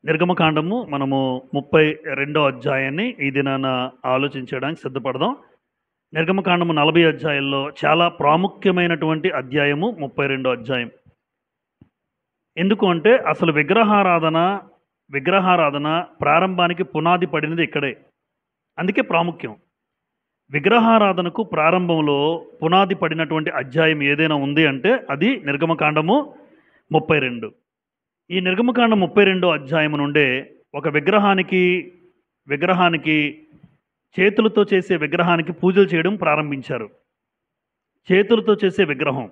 నిర్గమకాండము మనము 32 అధ్యాయాన్ని ఈ దినాన ఆలోచించడానికి సిద్ధపడదాం. నిర్గమకాండము 40 అధ్యాయాల్లో చాలా ప్రాముఖ్యమైనటువంటి అధ్యాయము 32 అధ్యాయం. ఎందుకు అంటే అసలు విగ్రహారాధన ప్రారంభానికి పునాది పడినది ఇక్కడే. అందుకే ప్రాముఖ్యం. విగ్రహారాధనకు ప్రారంభంలో పునాది పడినటువంటి అధ్యాయం ఏదైనా ఉంది అంటే అది నిర్గమకాండము 32. ఈ నిర్గమకాండం 32 అధ్యాయం నుండే ఒక విగ్రహానికి చేతులతో చేసే విగ్రహానికి పూజలు చేయడం ప్రారంభించారు. చేతులతో చేసే విగ్రహం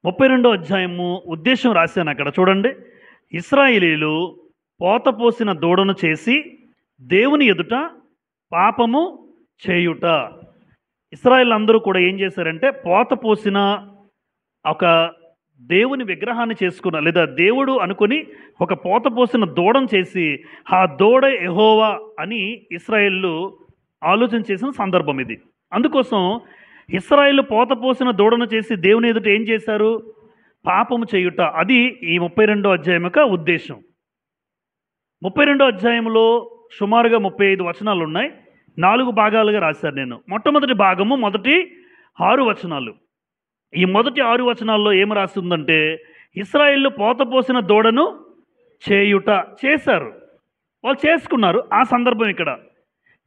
32 అధ్యాయము ఉద్దేశం రాశాను అక్కడ చూడండి. ఇశ్రాయేలీలు పోతపోసిన దూడను చేసి దేవుని ఎదుట పాపము చేయుట. ఇశ్రాయేల్ అందరూ కూడా ఏం చేశారంటే పోతపోసిన ఒక దేవుని విగ్రహాన్ని చేసుకున్న లేదా దేవుడు అనుకుని ఒక పోతపోసిన దూడను చేసి ఆ దూడ యెహోవా అని ఇశ్రాయేళ్ళు ఆలోచన చేసిన సందర్భం ఇది. అందుకోసం ఇశ్రాయేలు పోతపోసిన దూడను చేసి దేవుని ఎదుట ఏం చేశారు? పాపము చేయుట. అది ఈ 32 అధ్యాయం యొక్క ఉద్దేశం. 32 అధ్యాయంలో సుమారుగా 35 వచనాలు ఉన్నాయి. 4 భాగాలుగా రాశాను నేను. మొట్టమొదటి భాగము మొదటి 6 వచనాలు. ఈ మొదటి 6 వచనాల్లో ఏమి రాస్తుందంటే ఇశ్రాయేలు పోతపోసిన దూడను చేయుట చేశారు, వాళ్ళు చేసుకున్నారు. ఆ సందర్భం ఇక్కడ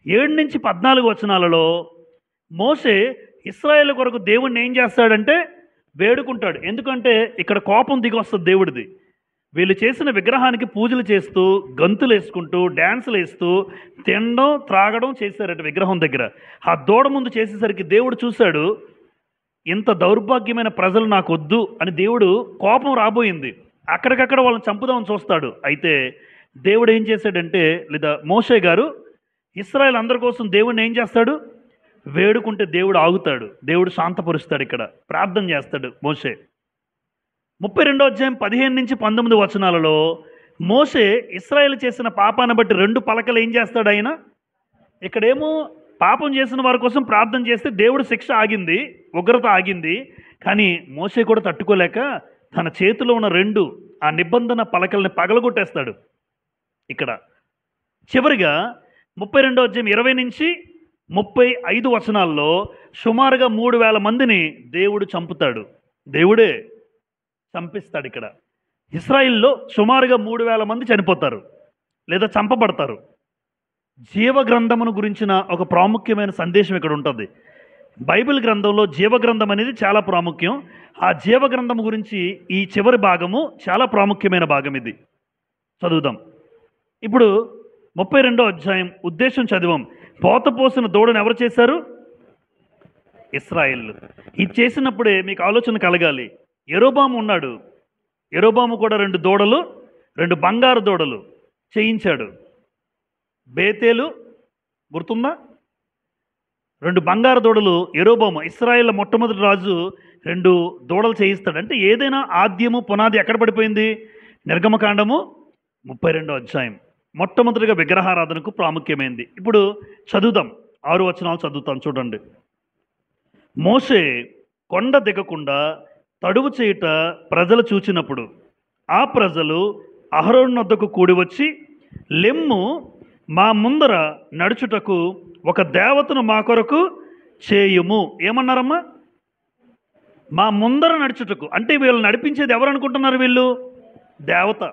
7 నుంచి 14 వచనాలలో మోషే ఇశ్రాయేలు కొరకు దేవుణ్ణి ఏం చేస్తాడంటే వేడుకుంటాడు. ఎందుకంటే ఇక్కడ కోపం దిగి వస్తుంది దేవుడిది. వీళ్ళు చేసిన విగ్రహానికి పూజలు చేస్తూ గంతులు వేసుకుంటూ డ్యాన్సులు వేస్తూ తినడం త్రాగడం చేశారట విగ్రహం దగ్గర. ఆ దూడ ముందు చేసేసరికి దేవుడు చూశాడు, ఇంత దౌర్భాగ్యమైన ప్రజలు నాకు వద్దు అని దేవుడు కోపం రాబోయింది. అక్కడికక్కడ వాళ్ళని చంపుదామని చూస్తాడు. అయితే దేవుడు ఏం చేశాడంటే లేదా మోషే గారు ఇశ్రాయేల్ అందరి కోసం దేవుడిని ఏం చేస్తాడు? వేడుకుంటే దేవుడు ఆగుతాడు, దేవుడు శాంతపరుస్తాడు. ఇక్కడ ప్రార్థన చేస్తాడు మోషే. 32 అధ్యాయం 15 నుంచి 19 వచనాలలో మోషే ఇశ్రాయేల్ చేసిన పాపాన్ని బట్టి 2 పలకలు ఏం చేస్తాడు ఆయన? ఇక్కడేమో పాపం చేసిన వారి కోసం ప్రార్థన చేస్తే దేవుడు శిక్ష ఆగింది, ఉగ్రత ఆగింది. కానీ మోషే కూడా తట్టుకోలేక తన చేతిలో ఉన్న 2 ఆ నిబంధన పలకల్ని పగలగొట్టేస్తాడు. ఇక్కడ చివరిగా 32 అధ్యాయం 20 నుంచి 35 వచనాల్లో సుమారుగా 3,000 మందిని దేవుడు చంపుతాడు. దేవుడే చంపిస్తాడు. ఇక్కడ ఇశ్రాయిల్లో సుమారుగా 3,000 మంది చనిపోతారు లేదా చంపబడతారు. జీవగ్రంథమును గురించిన ఒక ప్రాముఖ్యమైన సందేశం ఇక్కడ ఉంటుంది. బైబిల్ గ్రంథంలో జీవగ్రంథం అనేది చాలా ప్రాముఖ్యం. ఆ జీవగ్రంథం గురించి ఈ చివరి భాగము చాలా ప్రాముఖ్యమైన భాగం. ఇది చదువుదాం. ఇప్పుడు 32 అధ్యాయం ఉద్దేశం చదివాం. పోతపోసిన దూడను ఎవరు చేశారు? ఇశ్రాయేలు. ఇది చేసినప్పుడే మీకు ఆలోచన కలగాలి. యెరోబాము ఉన్నాడు. యెరోబాము కూడా 2 దూడలు, 2 బంగారు దూడలు చేయించాడు. బేతేలు గుర్తుందా? 2 బంగారు దూడలు యెరోబాము ఇశ్రాయేల్ మొట్టమొదటి రాజు 2 దూడలు చేయిస్తాడు. అంటే ఏదైనా ఆద్యము పునాది ఎక్కడ పడిపోయింది? నిర్గమకాండము 32 అధ్యాయం మొట్టమొదటిగా విగ్రహారాధనకు ప్రాముఖ్యమైంది. ఇప్పుడు చదువుదాం. 6 వచనాలు చదువుతాం చూడండి. మోషే కొండ దిగకుండా తడువు చేయుట ప్రజలు చూచినప్పుడు ఆ ప్రజలు అహరోను వద్దకు కూడి వచ్చి, లెమ్ము, మా ముందర నడుచుటకు ఒక దేవతను మా కొరకు చేయుము. ఏమన్నారమ్మా? మా ముందర నడుచుటకు. అంటే వీళ్ళు నడిపించేది ఎవరు అనుకుంటున్నారు? వీళ్ళు దేవత.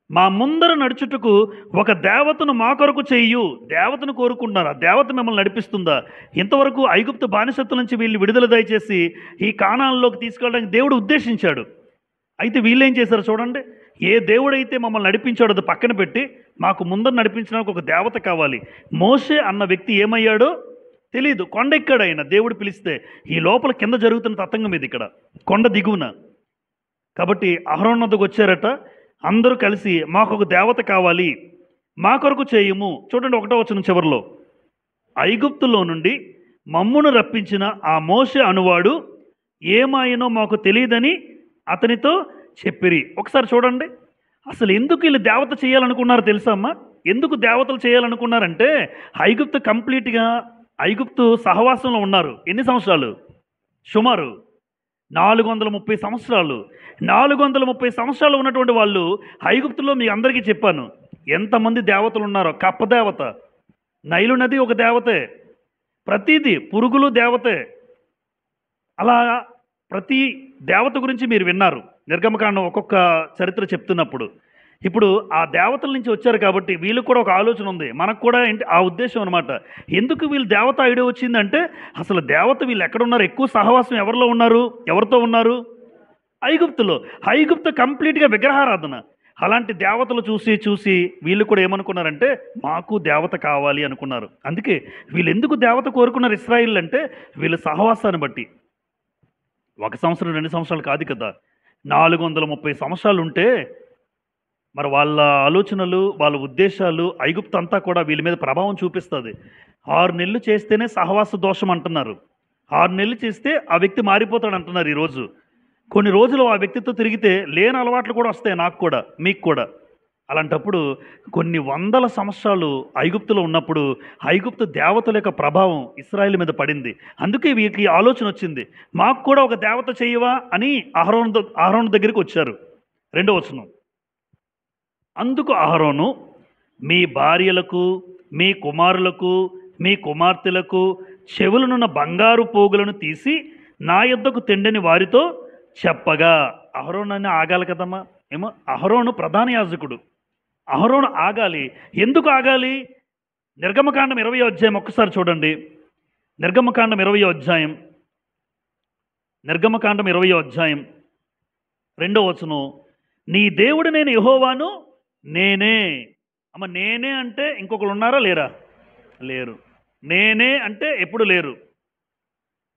మా ముందర నడుచుటకు ఒక దేవతను మా కొరకు చెయ్యు. దేవతను కోరుకుంటున్నారు. ఆ దేవత మిమ్మల్ని నడిపిస్తుందా? ఇంతవరకు ఐగుప్తు బానిసత్వం నుంచి వీళ్ళు విడుదల దయచేసి ఈ కానాన్లోకి తీసుకెళ్ళడానికి దేవుడు ఉద్దేశించాడు. అయితే వీళ్ళు ఏం చేశారు చూడండి. ఏ దేవుడైతే మమ్మల్ని నడిపించాడో అది పక్కన పెట్టి మాకు ముందర నడిపించడానికి ఒక దేవత కావాలి. మోషే అన్న వ్యక్తి ఏమయ్యాడో తెలియదు. కొండ ఎక్కాడు ఆయన దేవుడు పిలిస్తే. ఈ లోపల కింద జరుగుతున్న తతంగం ఇది. ఇక్కడ కొండ దిగువన. కాబట్టి అహరోను వద్దకు వచ్చారట. అందరూ కలిసి మాకు ఒక దేవత కావాలి, మా కొరకు చేయుము. చూడండి 1వ వచనం చివరిలో, ఐగుప్తులో నుండి మమ్మును రప్పించిన ఆ మోషే అనువాడు ఏమాయనో మాకు తెలియదని అతనితో చెప్పిరి. ఒకసారి చూడండి. అసలు ఎందుకు వీళ్ళు దేవత చేయాలనుకున్నారు తెలుసా అమ్మా? ఎందుకు దేవతలు చేయాలనుకున్నారంటే ఐగుప్తు సహవాసంలో ఉన్నారు. ఎన్ని సంవత్సరాలు? సుమారు 430 సంవత్సరాలు. 430 సంవత్సరాలు ఉన్నటువంటి వాళ్ళు ఐగుప్తులో మీ అందరికీ చెప్పాను ఎంతమంది దేవతలు ఉన్నారో. కప్ప దేవత, నైలు నది ఒక దేవతే, ప్రతిదీ పురుగులు దేవతే. అలా ప్రతి దేవత గురించి మీరు విన్నారు నిర్గమకాండం ఒక్కొక్క చరిత్ర చెప్తున్నప్పుడు. ఇప్పుడు ఆ దేవతల నుంచి వచ్చారు కాబట్టి వీళ్ళకి కూడా ఒక ఆలోచన ఉంది, మనకు కూడా ఏంటి ఆ ఉద్దేశం అనమాట. ఎందుకు వీళ్ళు దేవత ఐడియా వచ్చిందంటే అసలు దేవత వీళ్ళు ఎక్కడున్నారు, ఎక్కువ సహవాసం ఎవరిలో ఉన్నారు, ఎవరితో ఉన్నారు? ఐగుప్తులో. ఐగుప్తు కంప్లీట్గా విగ్రహారాధన. అలాంటి దేవతలు చూసి చూసి వీళ్ళు కూడా ఏమనుకున్నారంటే మాకు దేవత కావాలి అనుకున్నారు. అందుకే వీళ్ళు ఎందుకు దేవత కోరుకున్నారు ఇశ్రాయేల్ అంటే వీళ్ళ సహవాసాన్ని బట్టి. 1 సంవత్సరం 2 సంవత్సరాలు కాదు కదా, 430 సంవత్సరాలు ఉంటే మరి వాళ్ళ ఆలోచనలు వాళ్ళ ఉద్దేశాలు ఐగుప్తు అంతా కూడా వీళ్ళ మీద ప్రభావం చూపిస్తుంది. 6 నెలలు చేస్తేనే సహవాస దోషం అంటున్నారు. 6 నెలలు చేస్తే ఆ వ్యక్తి మారిపోతాడు అంటున్నారు ఈరోజు. కొన్ని రోజులు ఆ వ్యక్తితో తిరిగితే లేని అలవాట్లు కూడా వస్తాయి, నాకు కూడా మీకు కూడా. అలాంటప్పుడు కొన్ని వందల సంవత్సరాలు ఐగుప్తులో ఉన్నప్పుడు ఐగుప్తు దేవతల యొక్క ప్రభావం ఇశ్రాయేలు మీద పడింది. అందుకే వీరికి ఆలోచన వచ్చింది, మాకు కూడా ఒక దేవత చేయవా అని అహరోను దగ్గరికి వచ్చారు. 2వ వచనం, అందుకు అహరోను మీ భార్యలకు మీ కుమారులకు మీ కుమార్తెలకు చెవులనున్న బంగారు పోగులను తీసి నా యొద్దకు తెండని వారితో చెప్పగా. అహరోను అని ఆగాలి కదమ్మా, ఏమో అహరోను ప్రధాన యాజకుడు, అహరోను ఆగాలి. ఎందుకు ఆగాలి? నిర్గమకాండం 20వ అధ్యాయం ఒక్కసారి చూడండి. నిర్గమకాండం 20వ అధ్యాయం 2వ వచనం, నీ దేవుడు నేను యెహోవాను నేనే. అమ్మ నేనే అంటే ఇంకొకరు ఉన్నారా లేరా? లేరు. నేనే అంటే ఎప్పుడు లేరు.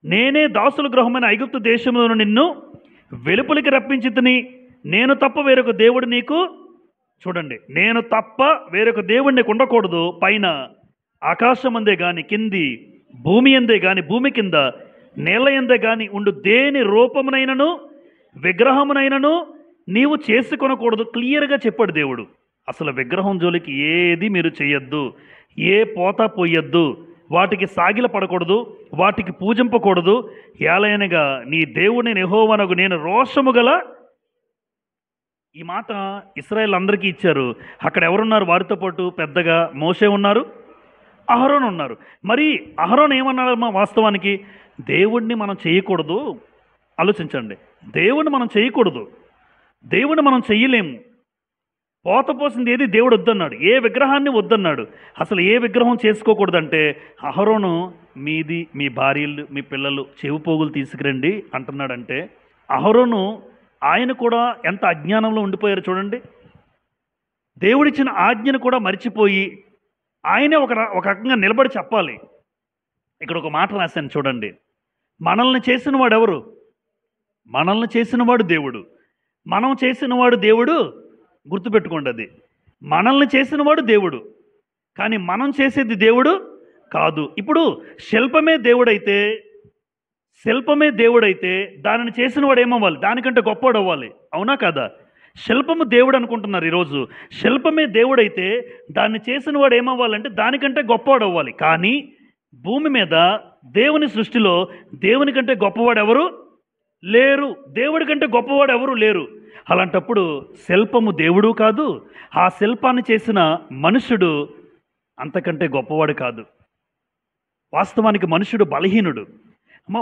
నేనే దాసుల గృహమైన ఐగుప్తు దేశంలో నిన్ను వెలుపలికి రప్పించితిని, నేను తప్ప వేరొక దేవుడు నీకు, చూడండి, నేను తప్ప వేరొక దేవుడు నీకు ఉండకూడదు. పైన ఆకాశం అందే గాని కింది, భూమి అందే గాని భూమి కింద, నేల ఎందే గాని ఉండు దేని రూపమునైనను విగ్రహమునైనను నీవు చేసుకొనకూడదు. క్లియర్గా చెప్పాడు దేవుడు. అసలు విగ్రహం జోలికి ఏది మీరు చేయొద్దు, ఏ పోత పోయొద్దు, వాటికి సాగిల పడకూడదు, వాటికి పూజింపకూడదు. ఏలయనగా నీ దేవుని యెహోవానగు నేను రోషము గల. ఈ మాట ఇశ్రాయేల్ అందరికీ ఇచ్చారు. అక్కడ ఎవరున్నారు వారితో పాటు? పెద్దగా మోషే ఉన్నారు, అహరోను ఉన్నారు. మరి అహరోను ఏమన్నారమ్మా? వాస్తవానికి దేవుణ్ణి మనం చేయకూడదు. ఆలోచించండి, దేవుణ్ణి మనం చేయకూడదు, దేవుణ్ణి మనం చెయ్యలేము. పోత పోసింది ఏది దేవుడు వద్దన్నాడు, ఏ విగ్రహాన్ని వద్దన్నాడు. అసలు ఏ విగ్రహం చేసుకోకూడదంటే అహరోను మీది మీ భార్యలు మీ పిల్లలు చెవి పోగులు తీసుకురండి అంటున్నాడంటే అహరోను ఆయన కూడా ఎంత అజ్ఞానంలో ఉండిపోయారు చూడండి. దేవుడిచ్చిన ఆజ్ఞను కూడా మర్చిపోయి ఆయనే ఒక రకంగా నిలబడి చెప్పాలి. ఇక్కడ ఒక మాట రాశాను చూడండి, మనల్ని చేసిన వాడు ఎవరు? మనల్ని చేసినవాడు దేవుడు. మనం చేసినవాడు దేవుడు, గుర్తుపెట్టుకోండి. అది మనల్ని చేసినవాడు దేవుడు, కానీ మనం చేసేది దేవుడు కాదు. ఇప్పుడు శిల్పమే దేవుడైతే దానిని చేసినవాడు ఏమవ్వాలి? దానికంటే గొప్పవాడు అవ్వాలి, అవునా కదా? శిల్పము దేవుడు అనుకుంటున్నారు ఈరోజు. శిల్పమే దేవుడైతే దాన్ని చేసినవాడు ఏమవ్వాలంటే దానికంటే గొప్పవాడు అవ్వాలి. కానీ భూమి మీద దేవుని సృష్టిలో దేవుని కంటే గొప్పవాడు ఎవరు లేరు, దేవుడి కంటే గొప్పవాడు ఎవరు లేరు. అలాంటప్పుడు శిల్పము దేవుడు కాదు, ఆ శిల్పాన్ని చేసిన మనుషుడు అంతకంటే గొప్పవాడు కాదు. వాస్తవానికి మనుషుడు బలహీనుడు.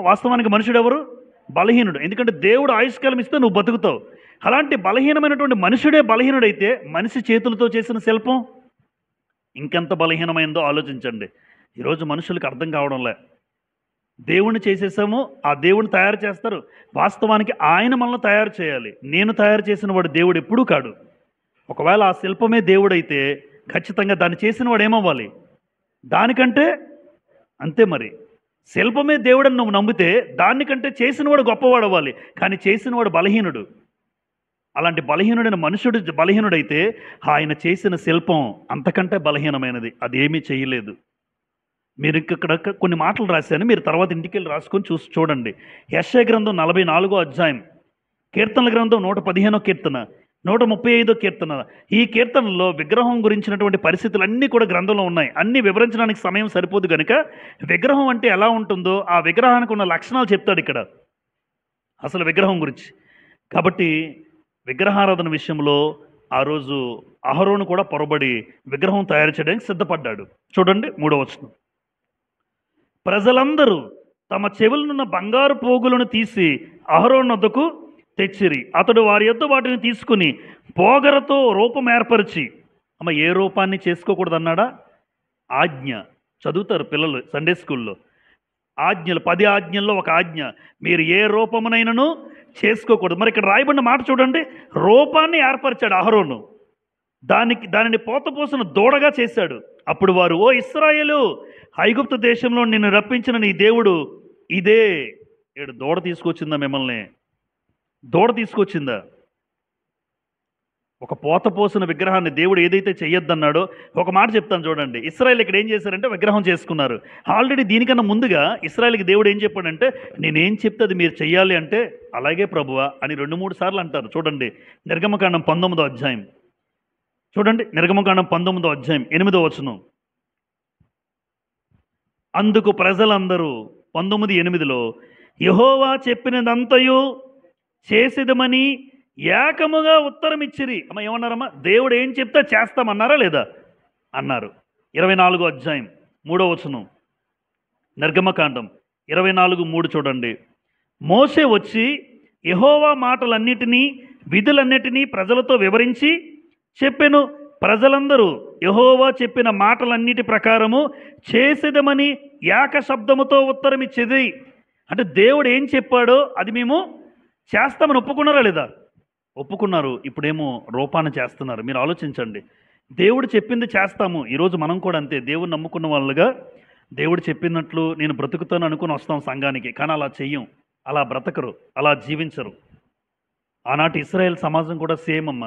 వాస్తవానికి మనుషుడు ఎవరు? బలహీనుడు. ఎందుకంటే దేవుడు ఆయుష్కాలం ఇస్తే నువ్వు బతుకుతావు. అలాంటి బలహీనమైనటువంటి మనుషుడే బలహీనుడైతే మనిషి చేతులతో చేసిన శిల్పం ఇంకెంత బలహీనమైందో ఆలోచించండి. ఈరోజు మనుషులకు అర్థం కావడంలే. దేవుణ్ణి చేసేసాము, ఆ దేవుణ్ణి తయారు చేస్తారు. వాస్తవానికి ఆయన మనల్ని తయారు చేయాలి. నేను తయారు చేసిన వాడు దేవుడు ఎప్పుడూ కాడు. ఒకవేళ ఆ శిల్పమే దేవుడైతే ఖచ్చితంగా దాన్ని చేసిన వాడు ఏమవ్వాలి? దానికంటే అంతే. మరి శిల్పమే దేవుడని నువ్వు నమ్మితే దానికంటే చేసినవాడు గొప్పవాడు అవ్వాలి, కానీ చేసినవాడు బలహీనుడు. అలాంటి బలహీనుడైన మనుషుడు బలహీనుడైతే ఆయన చేసిన శిల్పం అంతకంటే బలహీనమైనది, అదేమీ చేయలేదు. మీరు ఇక్కడ కొన్ని మాటలు రాశాను, మీరు తర్వాత ఇంటికి వెళ్ళి రాసుకొని చూడండి. యెషయా గ్రంథం 44వ అధ్యాయం, కీర్తనల గ్రంథం 115వ కీర్తన, 135వ కీర్తన. ఈ కీర్తనలో విగ్రహం గురించినటువంటి పరిస్థితులు అన్నీ కూడా గ్రంథంలో ఉన్నాయి. అన్నీ వివరించడానికి సమయం సరిపోదు కనుక విగ్రహం అంటే ఎలా ఉంటుందో ఆ విగ్రహానికి ఉన్న లక్షణాలు చెప్తాడు ఇక్కడ. అసలు విగ్రహం గురించి. కాబట్టి విగ్రహారాధన విషయంలో ఆ రోజు అహరోను కూడా పొరబడి విగ్రహం తయారు చేయడానికి సిద్ధపడ్డాడు. చూడండి 3వ వచనం. ప్రజలందరూ తమ చెవులనున్న బంగారు పోగులను తీసి అహరోను వద్దకు తెచ్చిరి. అతడు వారి యొద్ద వాటిని తీసుకుని పోగరతో రూపం ఏర్పరిచి, అమ్మ ఏ రూపాన్ని చేసుకోకూడదు అన్నాడా? ఆజ్ఞ. చదువుతారు పిల్లలు సండే స్కూల్లో. ఆజ్ఞలు, 10 ఆజ్ఞల్లో ఒక ఆజ్ఞ, మీరు ఏ రూపమునైనను చేసుకోకూడదు. మరి ఇక్కడ రాయబడిన మాట చూడండి, రూపాన్ని ఏర్పరిచాడు అహరోను, దానిని పోతపోసిన దూడగా చేశాడు. అప్పుడు వారు, ఓ ఇశ్రాయేలు, ఐగుప్తు దేశంలో నిన్ను రప్పించిన నీ దేవుడు ఇదే. ఏడు దూడ తీసుకొచ్చిందా మిమ్మల్ని? దూడ తీసుకొచ్చిందా? ఒక పోతపోసిన విగ్రహాన్ని దేవుడు ఏదైతే చెయ్యొద్దన్నాడో, ఒక మాట చెప్తాను చూడండి. ఇశ్రాయేల్ ఇక్కడ ఏం చేశారంటే విగ్రహం చేసుకున్నారు. ఆల్రెడీ దీనికన్నా ముందుగా ఇశ్రాయేల్కి దేవుడు ఏం చెప్పాడంటే, నేనేం చెప్తే అది మీరు చెయ్యాలి అంటే, అలాగే ప్రభువా అని 2-3 సార్లు అంటారు. చూడండి నిర్గమకాండం 19వ అధ్యాయం. చూడండి నిర్గమకాండం 19వ అధ్యాయం 8వ వచనం. అందుకు ప్రజలందరూ 19:8లో యెహోవా చెప్పినదంతయు చేసేదమని ఏకముగా ఉత్తరం ఇచ్చిరి. అమ్మ ఏమన్నారమ్మా? దేవుడు ఏం చెప్తే చేస్తామన్నారా లేదా? అన్నారు. 24వ అధ్యాయం 3వ వచనం. నిర్గమకాండం 24:3 చూడండి. మోషే వచ్చి యెహోవా మాటలన్నిటినీ విధులన్నిటినీ ప్రజలతో వివరించి చెప్పెను. ప్రజలందరూ యెహోవా చెప్పిన మాటలన్నిటి ప్రకారము చేసేదమని ఏక శబ్దముతో ఉత్తరం ఇచ్చేది. అంటే దేవుడు ఏం చెప్పాడో అది మేము చేస్తామని ఒప్పుకున్నారా లేదా? ఒప్పుకున్నారు. ఇప్పుడేమో రూపాన్ని చేస్తున్నారు. మీరు ఆలోచించండి. దేవుడు చెప్పింది చేస్తాము. ఈరోజు మనం కూడా అంతే. దేవుడు నమ్ముకున్న వాళ్ళుగా దేవుడు చెప్పినట్లు నేను బ్రతుకుతాను అనుకుని వస్తాం సంఘానికి, కానీ అలా చెయ్యం, అలా బ్రతకరు, అలా జీవించరు. ఆనాటి ఇశ్రాయేల్ సమాజం కూడా సేమ్ అమ్మ.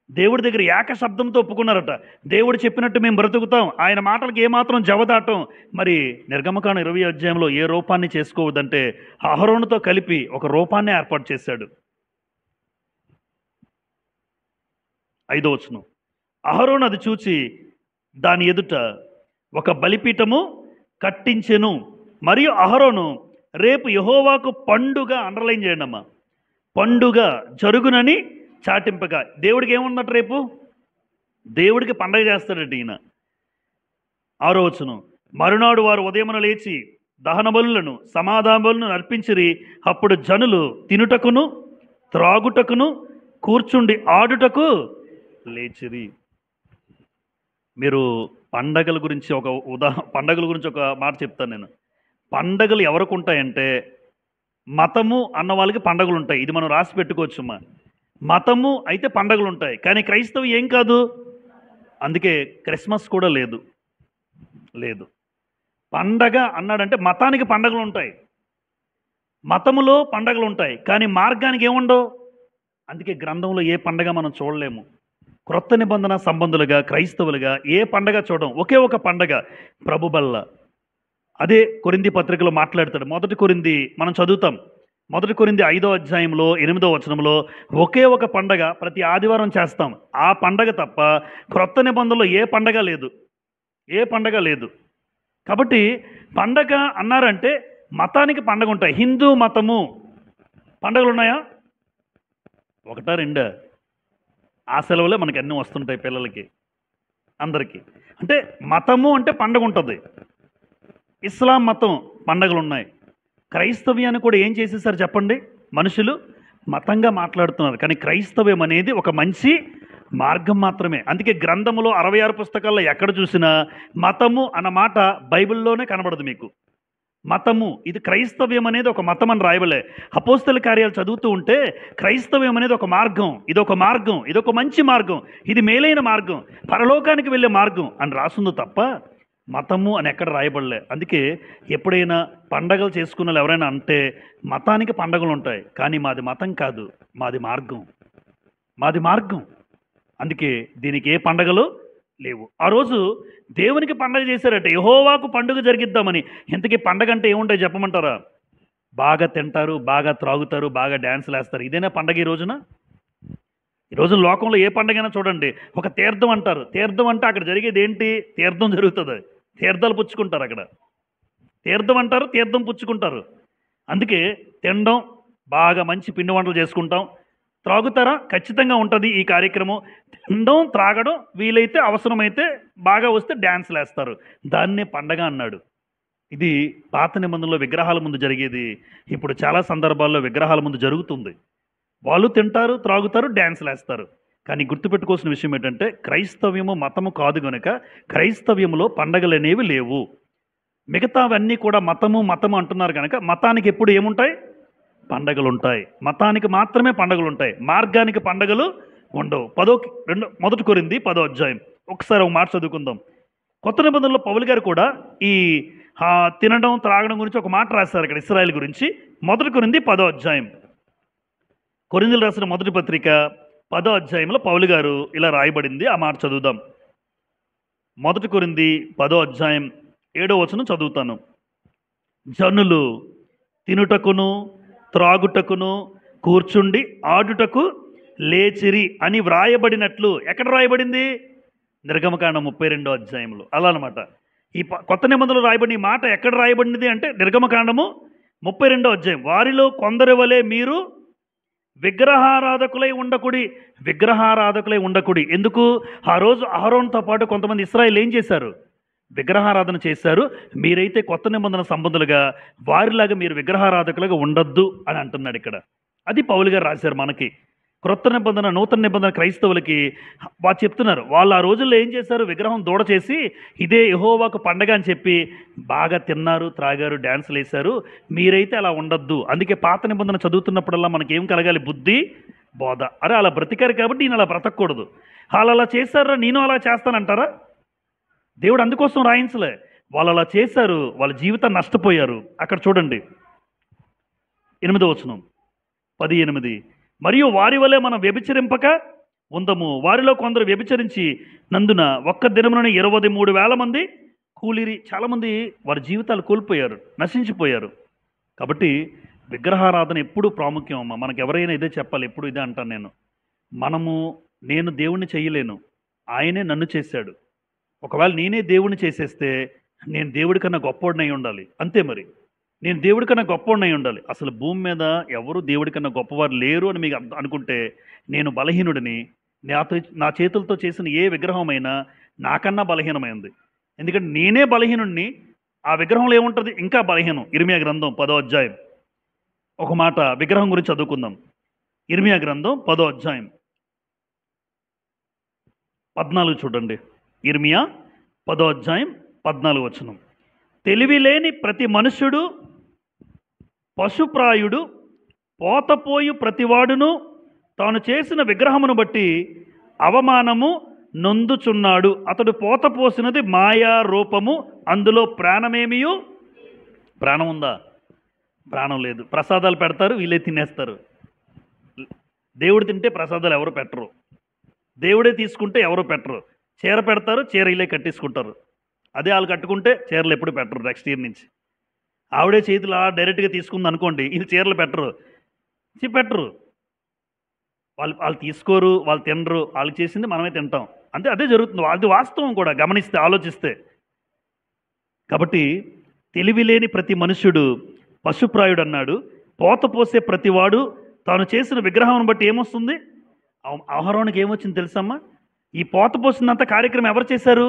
దేవుడి దగ్గర ఏక శబ్దంతో ఒప్పుకున్నారట. దేవుడు చెప్పినట్టు మేము బ్రతుకుతాం, ఆయన మాటలకు ఏమాత్రం జవదాటం. మరి నిర్గమకాండం 20వ అధ్యాయంలో ఏ రూపాన్ని చేసుకోవద్దంటే అహరోనుతో కలిపి ఒక రూపాన్ని ఏర్పాటు చేశాడు. 5వ వచనం. అహరోను అది చూచి దాని ఎదుట ఒక బలిపీఠము కట్టించెను. మరియు అహరోను రేపు యెహోవాకు పండుగ, అండర్లైన్ చేయండి అమ్మా, పండుగ జరుగునని చాటింపగా. దేవుడికి ఏముందట? రేపు దేవుడికి పండగ చేస్తాడట ఈయన. 6వ వచనం. మరునాడు వారు ఉదయమున లేచి దహన బలులను సమాధాన బలులను అర్పించిరి. అప్పుడు జనులు తినుటకును త్రాగుటకును కూర్చుండి ఆడుటకు లేచిరి. మీరు పండగల గురించి పండగల గురించి ఒక మాట చెప్తాను నేను. పండగలు ఎవరికి ఉంటాయంటే, మతము అన్న వాళ్ళకి పండగలు ఉంటాయి. ఇది మనం రాసి పెట్టుకోవచ్చమ్మా. మతము అయితే పండగలు ఉంటాయి, కానీ క్రైస్తవం ఏం కాదు. అందుకే క్రిస్మస్ కూడా లేదు. పండగ అన్నాడంటే మతానికి పండగలు ఉంటాయి, మతములో పండగలు ఉంటాయి, కానీ మార్గానికి ఏముండవు. అందుకే గ్రంథంలో ఏ పండగ మనం చూడలేము. క్రొత్త నిబంధన సంబంధులుగా క్రైస్తవులుగా ఏ పండగ చూడం. ఒకే ఒక పండగ, ప్రభు బల్ల. అదే కొరింథీ పత్రికలో మాట్లాడతాడు. 1 కొరింథీ మనం చదువుతాం. 1 కొరింథీ 5వ అధ్యాయంలో 8వ వచనంలో ఒకే ఒక పండగ ప్రతి ఆదివారం చేస్తాం. ఆ పండగ తప్ప క్రొత్త నిబంధనలో ఏ పండగ లేదు. కాబట్టి పండగ అన్నారంటే మతానికి పండగ ఉంటాయి. హిందూ మతము పండగలు ఉన్నాయా? 1-2? ఆ సెలవులే మనకి అన్నీ వస్తుంటాయి పిల్లలకి అందరికీ. అంటే మతము అంటే పండగ ఉంటుంది. ఇస్లాం మతం పండగలు ఉన్నాయి. క్రైస్తవ్యాన్ని కూడా ఏం చేసేసారు చెప్పండి? మనుషులు మతంగా మాట్లాడుతున్నారు, కానీ క్రైస్తవ్యం అనేది ఒక మంచి మార్గం మాత్రమే. అందుకే గ్రంథములో 66 పుస్తకాల్లో ఎక్కడ చూసినా మతము అన్న మాట బైబిల్లోనే కనబడదు మీకు. మతము, ఇది క్రైస్తవ్యం అనేది ఒక మతం అని రాయబలే. అపోస్తల కార్యాలు చదువుతూ ఉంటే క్రైస్తవ్యం అనేది ఒక మార్గం, ఇదొక మార్గం, ఇదొక మంచి మార్గం, ఇది మేలైన మార్గం, పరలోకానికి వెళ్ళే మార్గం అని రాసుందో తప్ప మతము అని ఎక్కడ రాయబడలే. అందుకే ఎప్పుడైనా పండగలు చేసుకున్న వాళ్ళు ఎవరైనా అంటే మతానికి పండగలు ఉంటాయి, కానీ మాది మతం కాదు, మాది మార్గం. అందుకే దీనికి ఏ పండగలు లేవు. ఆ రోజు దేవునికి పండగ చేశారట, యెహోవాకు పండుగ జరిగిద్దామని. ఇంతకీ పండగ అంటే ఏముంటాయి చెప్పమంటారా? బాగా తింటారు, బాగా త్రాగుతారు, బాగా డ్యాన్సులు వేస్తారు. ఇదేనా పండగ ఈ రోజున? ఈ రోజు లోకంలో ఏ పండగైనా చూడండి, ఒక తీర్థం అంటారు. తీర్థం అంటే అక్కడ జరిగేది ఏంటి? తీర్థం జరుగుతుంది. తీర్థాలు పుచ్చుకుంటారు అక్కడ. తీర్థం అంటారు, తీర్థం పుచ్చుకుంటారు. అందుకే తినడం, బాగా మంచి పిండి వంటలు చేసుకుంటాం. త్రాగుతారా? ఖచ్చితంగా ఉంటుంది ఈ కార్యక్రమం. తినడం, త్రాగడం, వీలైతే అవసరమైతే బాగా వస్తే డ్యాన్స్‌లు ఏస్తారు. దాన్నే పండగ అన్నాడు. ఇది పాత నిబంధనలో విగ్రహాల ముందు జరిగేది. ఇప్పుడు చాలా సందర్భాల్లో విగ్రహాల ముందు జరుగుతుంది. వాళ్ళు తింటారు, త్రాగుతారు, డ్యాన్స్‌లేస్తారు. కానీ గుర్తుపెట్టుకోవాల్సిన విషయం ఏంటంటే క్రైస్తవ్యము మతము కాదు గనుక క్రైస్తవ్యంలో పండగలనేవి లేవు. మిగతావన్నీ కూడా మతము అంటున్నారు కనుక మతానికి ఎప్పుడు ఏముంటాయి? పండగలుంటాయి. మతానికి మాత్రమే పండగలుంటాయి. మార్గానికి పండగలు ఉండవు. మొదటి కొరింథీ 10వ అధ్యాయం. ఒకసారి ఒక మాట చదువుకుందాం. కొత్త నిబంధనలో పౌలు గారు కూడా ఈ తినడం, త్రాగడం గురించి ఒక మాట రాశారు ఇక్కడ ఇశ్రాయేలు గురించి. మొదటి కొరింథీ 10వ అధ్యాయం. కొరింథీయులకు రాసిన మొదటి పత్రిక 10వ అధ్యాయంలో పౌలు గారు ఇలా రాయబడింది. ఆ మాట చదువుదాం. మొదటి కొరింథీ 10వ అధ్యాయం 7వ వచనం చదువుతాను. జనులు తినుటకును త్రాగుటకును కూర్చుండి ఆడుటకు లేచిరి అని వ్రాయబడినట్లు. ఎక్కడ రాయబడింది? నిర్గమకాండం 32వ అధ్యాయంలో. అలా అనమాట. ఈ కొత్త నిబంధనలు రాయబడిన ఈ మాట ఎక్కడ రాయబడినది అంటే నిర్గమకాండము 32వ అధ్యాయం. వారిలో కొందరి వలె మీరు విగ్రహారాధకులై ఉండకుడి. ఎందుకు? ఆ రోజు అహరోనుతో పాటు కొంతమంది ఇశ్రాయేలు ఏం చేశారు? విగ్రహారాధన చేశారు. మీరైతే కొత్త నిబంధన సంబంధులుగా వారిలాగా మీరు విగ్రహారాధకులుగా ఉండొద్దు అని అంటున్నాడు ఇక్కడ. అది పౌలు గారు రాశారు మనకి. క్రొత్త నిబంధన, నూతన నిబంధన క్రైస్తవులకి వాళ్ళు చెప్తున్నారు. వాళ్ళు ఆ రోజుల్లో ఏం చేశారు? విగ్రహం దూడ చేసి ఇదే యెహోవాకు పండగ అని చెప్పి బాగా తిన్నారు, త్రాగారు, డ్యాన్సులు వేశారు. మీరైతే అలా ఉండొద్దు. అందుకే పాత నిబంధన చదువుతున్నప్పుడల్లా మనకి ఏం కలగాలి? బుద్ధి, బోధ. అరే అలా బ్రతికారు కాబట్టి నేను అలా బ్రతకూడదు. వాళ్ళు అలా చేశారా, నేను అలా చేస్తానంటారా? దేవుడు అందుకోసం రాయించలే. వాళ్ళు అలా చేశారు, వాళ్ళ జీవితాన్ని నష్టపోయారు. అక్కడ చూడండి 8వ వచనం, 10:8. మరియు వారి వలె మనం వ్యభిచరింపక ఉందము. వారిలో కొందరు వ్యభిచరించి నందున ఒక్క దినమున 23,000 మంది కూలిరి. చాలామంది వారి జీవితాలు కోల్పోయారు, నశించిపోయారు. కాబట్టి విగ్రహారాధన ఎప్పుడూ ప్రాముఖ్యం అమ్మ. మనకు ఎవరైనా ఇదే చెప్పాలి, ఎప్పుడు ఇదే అంటాను నేను దేవుణ్ణి చేయలేను, ఆయనే నన్ను చేశాడు. ఒకవేళ నేనే దేవుణ్ణి చేసేస్తే నేను దేవుడి కన్నా గొప్పోడినై ఉండాలి. అంతే మరి. నేను దేవుడి కన్నా గొప్పోడినై ఉండాలి. అసలు భూమి మీద ఎవరు దేవుడి కన్నా గొప్పవారు లేరు అని మీకు అనుకుంటే నేను బలహీనుడిని. నా చేతులతో చేసిన ఏ విగ్రహమైనా నాకన్నా బలహీనమైంది. ఎందుకంటే నేనే బలహీనుడిని. ఆ విగ్రహంలో ఏముంటుంది? ఇంకా బలహీనం. ఇర్మియా గ్రంథం 10వ అధ్యాయం. ఒక మాట విగ్రహం గురించి చదువుకుందాం. ఇర్మియా గ్రంథం 10వ అధ్యాయం 14 చూడండి. ఇర్మియా 10వ అధ్యాయం 14 వచనం. తెలివిలేని ప్రతి మనుష్యుడు, పశుప్రాయుడు, పోతపోయు ప్రతివాడును తాను చేసిన విగ్రహమును బట్టి అవమానము నొందుచున్నాడు. అతడు పోతపోసినది మాయా రూపము, అందులో ప్రాణమేమియు. ప్రాణం ఉందా? ప్రాణం లేదు. ప్రసాదాలు పెడతారు, వీళ్ళే తినేస్తారు. దేవుడు తింటే ప్రసాదాలు ఎవరు పెట్టరు. దేవుడే తీసుకుంటే ఎవరు పెట్టరు. చీర పెడతారు, చీర వీళ్ళే కట్టేసుకుంటారు. అదే వాళ్ళు కట్టుకుంటే చీరలు ఎప్పుడు పెట్టరు నెక్స్ట్ ఇయర్ నుంచి. ఆవిడే చేతులు డైరెక్ట్గా తీసుకుంది అనుకోండి, వీళ్ళు చీరలు పెట్టరు. వాళ్ళు తీసుకోరు, వాళ్ళు తినరు. వాళ్ళు చేసింది మనమే తింటాం. అదే జరుగుతుంది. అది వాస్తవం కూడా గమనిస్తే, ఆలోచిస్తే. కాబట్టి తెలివిలేని ప్రతి మనుష్యుడు పశుప్రాయుడు అన్నాడు. పోత పోసే ప్రతివాడు తాను చేసిన విగ్రహం బట్టి ఏమొస్తుంది? అహరోనుకి ఏమొచ్చింది తెలుసమ్మా? ఈ పోత పోసినంత కార్యక్రమం ఎవరు చేశారు?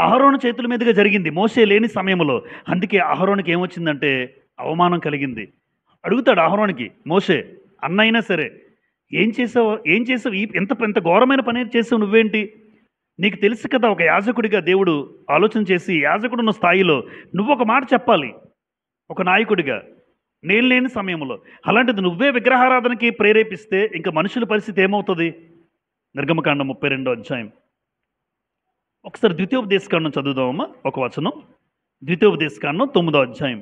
అహరోను చేతుల మీదుగా జరిగింది, మోసే లేని సమయంలో. అందుకే అహరోనుకి ఏమొచ్చిందంటే అవమానం కలిగింది. అడుగుతాడు అహరోనుకి మోసే, అన్నైనా సరే, ఏం చేసావు ఎంత ఘోరమైన పని చేసావు నువ్వేంటి? నీకు తెలుసు కదా, ఒక యాజకుడిగా దేవుడు ఆలోచన చేసి యాజకుడున్న స్థాయిలో నువ్వు ఒక మాట చెప్పాలి ఒక నాయకుడిగా, నేను లేని సమయంలో. అలాంటిది నువ్వే విగ్రహారాధనకి ప్రేరేపిస్తే ఇంకా మనుషుల పరిస్థితి ఏమవుతుంది? నిర్గమకాండం 32వ అధ్యాయం. ఒకసారి ద్వితీయోపదేశకాండం చదువుదామమ్మా, ఒక వచనం. ద్వితీయోపదేశకాండం 9వ అధ్యాయం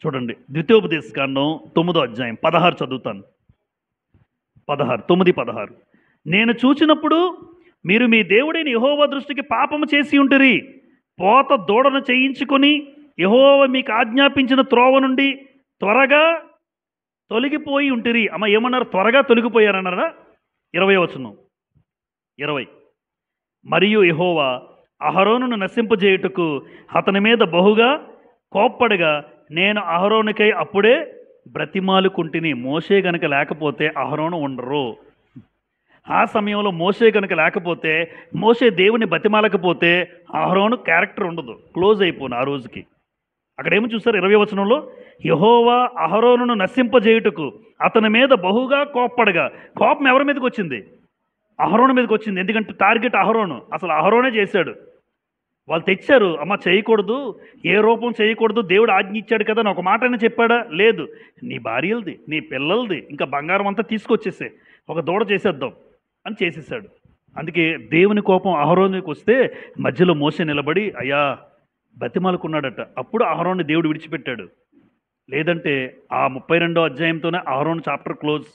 చూడండి. ద్వితీయోపదేశకాండం 9వ అధ్యాయం 16 చదువుతాను. 9:16. నేను చూచినప్పుడు మీరు మీ దేవుడైన యెహోవా దృష్టికి పాపము చేసి ఉంటిరి. పోత దూడను చేయించుకొని యెహోవా మీకు ఆజ్ఞాపించిన త్రోవ నుండి త్వరగా తొలగిపోయి ఉంటిరి. అమ్మ ఏమన్నారు? త్వరగా తొలగిపోయారన్నారా? 20వ వచనం. 20. మరియు యెహోవా అహరోనును నశింపజేయుటకు అతని మీద బహుగా కోప్పడగా నేను అహరోనుకై అప్పుడే బ్రతిమాలుకుంటుని. మోషే గనుక లేకపోతే అహరోను ఉండరు. ఆ సమయంలో మోషే కనుక లేకపోతే, మోషే దేవుని బతిమాలకపోతే అహరోను క్యారెక్టర్ ఉండదు, క్లోజ్ అయిపోను ఆ రోజుకి. అక్కడ ఏమి చూస్తారు 20వ వచనంలో, యెహోవా అహరోనును నశింపజేయుటకు అతని మీద బహుగా కోప్పడగా. కోపం ఎవరి మీదకి వచ్చింది? అహరోను మీదకి వచ్చింది. ఎందుకంటే టార్గెట్ అహరోను, అసలు అహరోనే చేశాడు. వాళ్ళు తెచ్చారు, అమ్మ చేయకూడదు, ఏ రూపం చేయకూడదు, దేవుడు ఆజ్ఞ ఇచ్చాడు కదా అని ఒక మాట అయినా చెప్పాడా? లేదు. నీ భార్యలది, నీ పిల్లలది, ఇంకా బంగారం అంతా తీసుకొచ్చేసే, ఒక దూడ చేసేద్దాం అని చేసేసాడు. అందుకే దేవుని కోపం అహరోనుకి వస్తే మధ్యలో మోసే నిలబడి అయ్యా బతిమాలుకున్నాడట. అప్పుడు అహరోన్ని దేవుడు విడిచిపెట్టాడు. లేదంటే ఆ 32వ అధ్యాయంతోనే అహరోను చాప్టర్ క్లోజ్.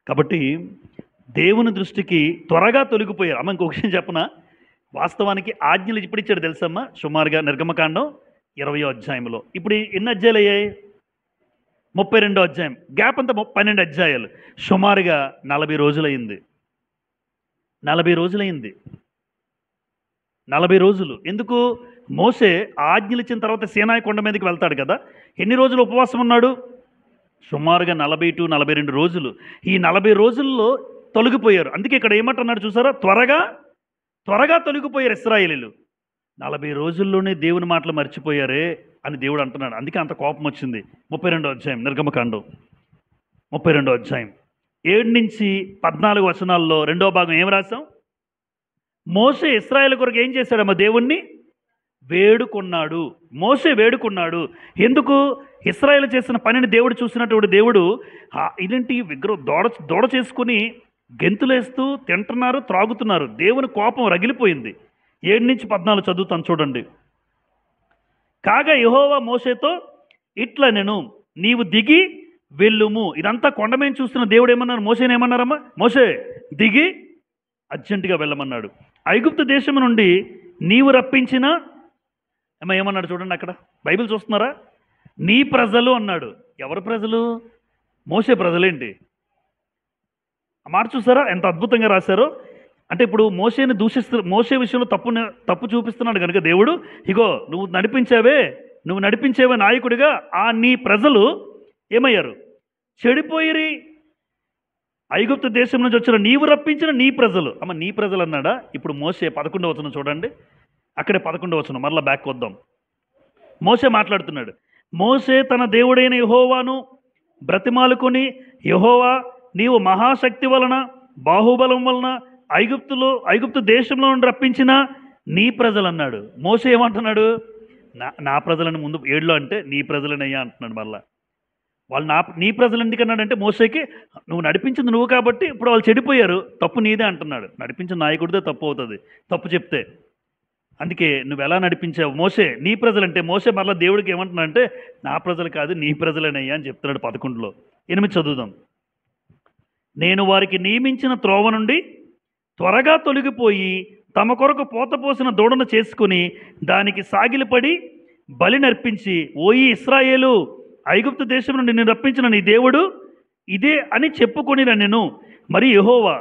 కాబట్టి దేవుని దృష్టికి త్వరగా తొలగిపోయారు. అమ్మ ఇంకొక విషయం చెప్పనా? వాస్తవానికి ఆజ్ఞలు ఇప్పుడు ఇచ్చాడు తెలుసమ్మా, సుమారుగా నిర్గమకాండం 20వ అధ్యాయంలో. ఇప్పుడు ఎన్ని అధ్యాయులు అయ్యాయి? 32వ అధ్యాయం. గ్యాప్ అంతా 12 అధ్యాయాలు. సుమారుగా 40 రోజులైంది. 40 రోజులైంది. 40 రోజులు. ఎందుకు? మోసే ఆజ్ఞలు ఇచ్చిన తర్వాత సీనాయి కొండ మీదకి వెళ్తాడు కదా. ఎన్ని రోజులు ఉపవాసం ఉన్నాడు? సుమారుగా 40 to 42 రోజులు. ఈ 40 రోజుల్లో తొలగిపోయారు. అందుకే ఇక్కడ ఏమంటున్నాడు చూసారా? త్వరగా తొలగిపోయారు ఇశ్రాయేలీలు. 40 రోజుల్లోనే దేవుని మాటలు మర్చిపోయారే అని దేవుడు అంటున్నాడు. అందుకే అంత కోపం వచ్చింది. 32వ అధ్యాయం నిర్గమకాండం 32వ అధ్యాయం 7 నుంచి 14 వచనాల్లో 2వ భాగం ఏం రాశాం? మోసే ఇశ్రాయేలు కొరకు ఏం చేశాడమ్మా? దేవుణ్ణి వేడుకున్నాడు. మోసే వేడుకున్నాడు. ఎందుకు? ఇశ్రాయేలు చేసిన పనిని దేవుడు చూసినటువంటి దేవుడు, ఇదేంటి విగ్రహం దూడ చేసుకుని గెంతులేస్తూ తింటున్నారు, త్రాగుతున్నారు. దేవుని కోపం రగిలిపోయింది. 7 నుంచి 14 చదువుతాను చూడండి. కాగా యెహోవా మోసేతో ఇట్లా నేను, నీవు దిగి వెళ్ళుము. ఇదంతా కొండ మీద చూస్తున్న దేవుడు ఏమన్నారు? మోసేని ఏమన్నారమ్మా? మోసే దిగి అర్జెంటుగా వెళ్ళమన్నాడు. ఐగుప్తు దేశం నుండి నీవు రప్పించిన ఏమన్నాడు చూడండి. అక్కడ బైబిల్ చూస్తున్నారా? నీ ప్రజలు అన్నాడు. ఎవరు ప్రజలు? మోసే ప్రజలేంటి? ఆ మాట చూసారా ఎంత అద్భుతంగా రాశారో? అంటే ఇప్పుడు మోసేని మోసే విషయంలో తప్పు చూపిస్తున్నాడు కనుక దేవుడు, ఇగో నువ్వు నడిపించేవే నాయకుడిగా ఆ నీ ప్రజలు ఏమయ్యారు? చెడిపోయిరి. ఐగుప్తు దేశం నుంచి వచ్చిన నీవు రప్పించిన నీ ప్రజలు. అమ్మ నీ ప్రజలు అన్నాడా? ఇప్పుడు మోసే 11వ వచనం చూడండి. అక్కడే 11వ వచనం, మరలా బ్యాక్ వద్దాం. మోసే మాట్లాడుతున్నాడు. మోసే తన దేవుడైన యెహోవాను బ్రతిమాలుకొని, యెహోవా నీవు మహాశక్తి వలన బాహుబలం వలన ఐగుప్తు దేశంలో నుండి రప్పించిన నీ ప్రజలు అన్నాడు. మోసే ఏమంటున్నాడు? నా ప్రజలని ముందు 7లో అంటే నీ ప్రజలనయ్యా అంటున్నాడు. మళ్ళా వాళ్ళు నీ ప్రజలు ఎందుకన్నాడంటే, మోసేకి నువ్వు నడిపించింది నువ్వు కాబట్టి ఇప్పుడు వాళ్ళు చెడిపోయారు, తప్పు నీదే అంటున్నాడు. నడిపించిన నాయకుడిదే తప్పు అవుతుంది తప్పు చెప్తే. అందుకే నువ్వు ఎలా నడిపించావు? మోసే నీ ప్రజలంటే, మోసే మరలా దేవుడికి ఏమంటున్నాడంటే నా ప్రజలు కాదు నీ ప్రజలనయ్యా అని చెప్తున్నాడు. 11లో 8 చదువుదాం. నేను వారికి నియమించిన త్రోవ నుండి త్వరగా తొలగిపోయి తమ కొరకు పోతపోసిన దూడను చేసుకుని దానికి సాగిలపడి బలి నర్పించి, ఓయి ఇశ్రాయేలు, ఐగుప్తు దేశం నుండి నేను రప్పించిన నీ దేవుడు ఇదే అని చెప్పుకొని నేను. మరి యెహోవా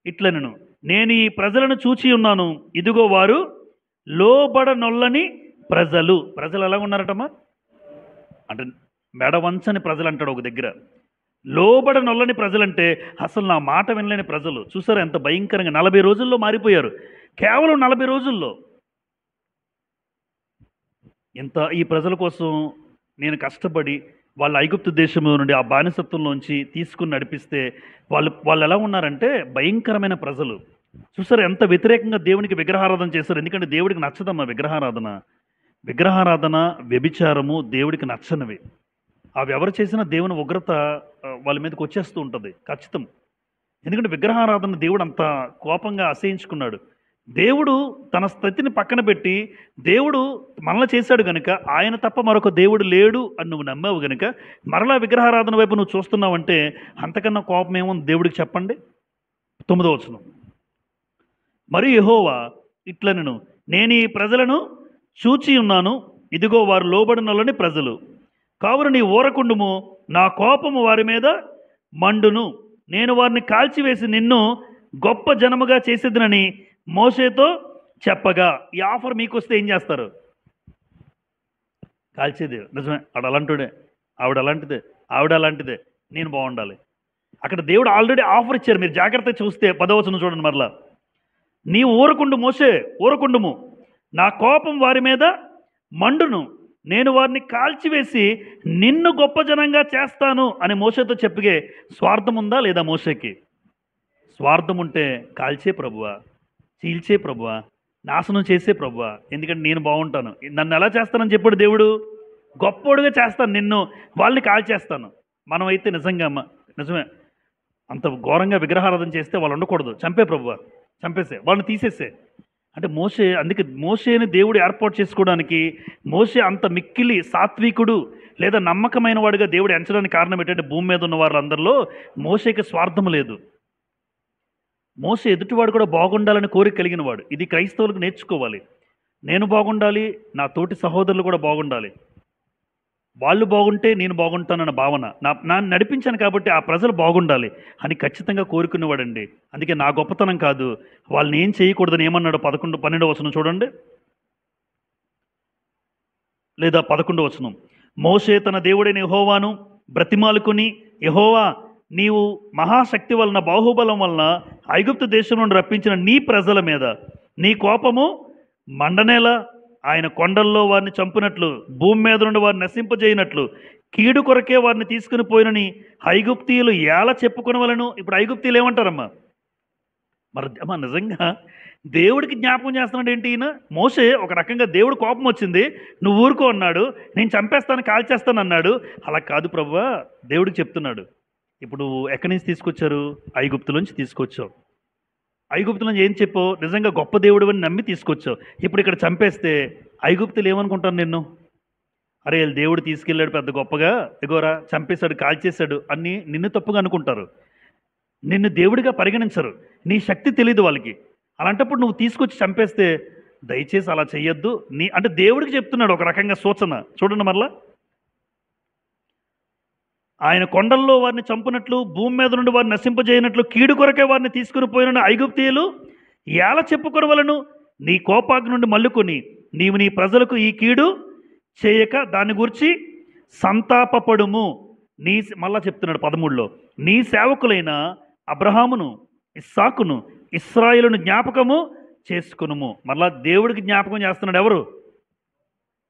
ఇట్లనెను, నేను ఈ ప్రజలను చూచి ఉన్నాను, ఇదిగో వారు లోబడనొల్లని ప్రజలు. ప్రజలు ఎలా ఉన్నారటమ్మా? అంటే మెడవంచని ప్రజలు అంటాడు ఒక దగ్గర. లోబడనొల్లని ప్రజలంటే అసలు నా మాట వినలేని ప్రజలు. చూసారా ఎంత భయంకరంగా 40 రోజుల్లో మారిపోయారు. కేవలం 40 రోజుల్లో. ఈ ప్రజల కోసం నేను కష్టపడి వాళ్ళ ఐగుప్తు దేశం నుండి ఆ బానిసత్వంలోంచి తీసుకుని నడిపిస్తే వాళ్ళు ఎలా ఉన్నారంటే భయంకరమైన ప్రజలు. చూసారు ఎంత వ్యతిరేకంగా దేవునికి విగ్రహారాధన చేశారు. ఎందుకంటే దేవుడికి నచ్చదమ్మా విగ్రహారాధన వ్యభిచారము దేవుడికి నచ్చనివి. అవి ఎవరు చేసినా దేవుని ఉగ్రత వాళ్ళ మీదకి వచ్చేస్తూ ఉంటుంది ఖచ్చితం. ఎందుకంటే విగ్రహారాధన దేవుడు అంత కోపంగా అసహించుకున్నాడు. దేవుడు తన స్థితిని పక్కన పెట్టి దేవుడు మనల్ని చేశాడు గనుక, ఆయన తప్ప మరొక దేవుడు లేడు అని నువ్వు నమ్మావు గనుక మరలా విగ్రహారాధన వైపు నువ్వు చూస్తున్నావంటే అంతకన్నా కోపం ఏముంది దేవుడికి చెప్పండి. 9వ వచనం. మరి యెహోవా ఇట్లనెను, నేను ఈ ప్రజలను చూచి ఉన్నాను, ఇదిగో వారు లోబడినొల్లని ప్రజలు, కావున నీ ఊరకుండుము, నా కోపము వారి మీద మండును, నేను వారిని కాల్చివేసి నిన్ను గొప్ప జనముగా చేసేదనని మోసేతో చెప్పగా ఈ ఆఫర్ మీకు వస్తే ఏం చేస్తారు? కాల్చేది నిజమే, ఆడు అలాంటిదే, ఆవిడ అలాంటిదే, ఆవిడ అలాంటిదే, నేను బాగుండాలి. అక్కడ దేవుడు ఆల్రెడీ ఆఫర్ ఇచ్చారు. మీరు జాగ్రత్తగా చూస్తే 10వ వచనం చూడండి మరలా. నీవు ఊరకుండు మోషే, ఊరకుండుము, నా కోపం వారి మీద మండును, నేను వారిని కాల్చివేసి నిన్ను గొప్ప జనంగా చేస్తాను అని మోషేతో చెప్పగే స్వార్థం ఉందా లేదా మోషేకి? స్వార్థం ఉంటే కాల్చే ప్రభువా, చీల్చే ప్రభువా, నాశనం చేసే ప్రభువా, ఎందుకంటే నేను బాగుంటాను, నన్ను ఎలా చేస్తానని చెప్పాడు దేవుడు? గొప్పోడుగా చేస్తాను నిన్ను, వాళ్ళని కాల్చేస్తాను. మనమైతే నిజంగా నిజమే, అంత ఘోరంగా విగ్రహారాధన చేస్తే వాళ్ళు ఉండకూడదు, చంపే ప్రభువా, చంపేసే వాళ్ళని, తీసేసే. అంటే మోషే, అందుకే మోషేని దేవుడు ఏర్పాటు చేసుకోవడానికి, మోషే అంత మిక్కిలి సాత్వికుడు లేదా నమ్మకమైన వాడిగా దేవుడు ఎంచడానికి కారణం ఏంటంటే భూమి మీద ఉన్న వాళ్ళందరిలో మోషేకి స్వార్థం లేదు. మోషే ఎదుటివాడు కూడా బాగుండాలని కోరిక కలిగిన వాడు. ఇది క్రైస్తవులకు నేర్చుకోవాలి. నేను బాగుండాలి, నా తోటి సహోదరులు కూడా బాగుండాలి, వాళ్ళు బాగుంటే నేను బాగుంటానన్న భావన, నా నడిపించాను కాబట్టి ఆ ప్రజలు బాగుండాలి అని ఖచ్చితంగా కోరుకునేవాడండి. అందుకే నా గొప్పతనం కాదు, వాళ్ళని ఏం చేయకూడదని ఏమన్నాడు? 12వ వచనం చూడండి, లేదా 11వ వచనం. మోషే తన దేవుడైన యెహోవాను బ్రతిమాలుకుని, యెహోవా, నీవు మహాశక్తి వలన బాహుబలం వలన ఐగుప్తు దేశం నుండి రప్పించిన నీ ప్రజల మీద నీ కోపము మండనేలా, ఆయన కొండల్లో వారిని చంపినట్లు, భూమి మీద నుండి వారిని నశింపజేయనట్లు, కీడు కొరకే వారిని తీసుకుని పోయినని ఐగుప్తీయులు ఎలా చెప్పుకునవలను. ఇప్పుడు ఐగుప్తీయులు ఏమంటారమ్మా? మరి అమ్మా నిజంగా దేవుడికి జ్ఞాపకం చేస్తున్నాడు ఏంటి ఈయన? మోషే ఒక రకంగా దేవుడు కోపం వచ్చింది, నువ్వు ఊరుకో అన్నాడు, నేను చంపేస్తాను, కాల్చేస్తాను అన్నాడు. అలా కాదు ప్రభువా, దేవుడికి చెప్తున్నాడు. ఇప్పుడు ఎక్కడి నుంచి తీసుకొచ్చారు? ఐగుప్తులోంచి తీసుకొచ్చావు. ఐగుప్తుల నుంచి ఏం చెప్పావు? నిజంగా గొప్ప దేవుడు అని నమ్మి తీసుకొచ్చావు. ఇప్పుడు ఇక్కడ చంపేస్తే ఐగుప్తులు ఏమనుకుంటాను నిన్ను? అరే దేవుడు తీసుకెళ్ళాడు పెద్ద గొప్పగా, ఎగోరా చంపేశాడు, కాల్చేశాడు అని నిన్ను తప్పుగా అనుకుంటారు. నిన్ను దేవుడిగా పరిగణించరు, నీ శక్తి తెలియదు వాళ్ళకి. అలాంటప్పుడు నువ్వు తీసుకొచ్చి చంపేస్తే దయచేసి అలా చెయ్యొద్దు అంటే దేవుడికి చెప్తున్నాడు ఒక రకంగా సూచన. చూడండి మరలా, ఆయన కొండల్లో వారిని చంపునట్లు, భూమి మీద నుండి వారిని నశింపజేయనట్లు, కీడు కొరకే వారిని తీసుకుని పోయిన ఐగుప్తీయులు ఎలా చెప్పుకొనవలను? నీ కోపాగ్ని నుండి మల్లుకొని నీవు నీ ప్రజలకు ఈ కీడు చేయక దాని గురించి సంతాపపడుము. మళ్ళా చెప్తున్నాడు 13లో, నీ సేవకులైన అబ్రహామును, ఇస్సాకును, ఇశ్రాయేలును జ్ఞాపకము చేసుకునుము. మళ్ళా దేవుడికి జ్ఞాపకం చేస్తున్నాడు. ఎవరు?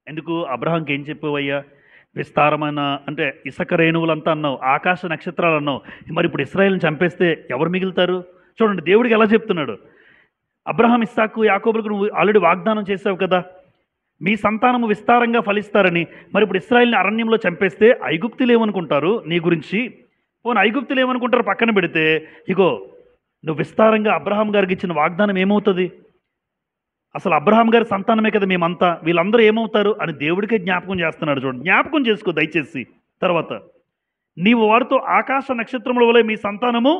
ఎందుకు? అబ్రహాంకి ఏం చెప్పావయ్యా? విస్తారమైన అంటే ఇసుక రేణువులంతా అన్నావు, ఆకాశ నక్షత్రాలు అన్నావు, మరి ఇప్పుడు ఇశ్రాయేలుని చంపేస్తే ఎవరు మిగులుతారు? చూడండి దేవుడికి ఎలా చెప్తున్నాడు. అబ్రహాం, ఇస్సాకు, యాకోబులకు నువ్వు ఆల్రెడీ వాగ్దానం చేసావు కదా, మీ సంతానము విస్తారంగా ఫలిస్తారని. మరి ఇప్పుడు ఇశ్రాయేలుని అరణ్యంలో చంపేస్తే ఐగుప్తులు ఏమనుకుంటారు నీ గురించి? పోనీ ఐగుప్తులు ఏమనుకుంటారు పక్కన పెడితే, ఇగో నువ్వు విస్తారంగా అబ్రహాం గారికి ఇచ్చిన వాగ్దానం ఏమవుతుంది? అసలు అబ్రహాం గారి సంతానమే కదా మేమంతా, వీళ్ళందరూ ఏమవుతారు అని దేవుడికే జ్ఞాపకం చేస్తున్నాడు. చూడండి, జ్ఞాపకం చేసుకో దయచేసి. తర్వాత, నీవు వారితో ఆకాశ నక్షత్రముల వలె మీ సంతానము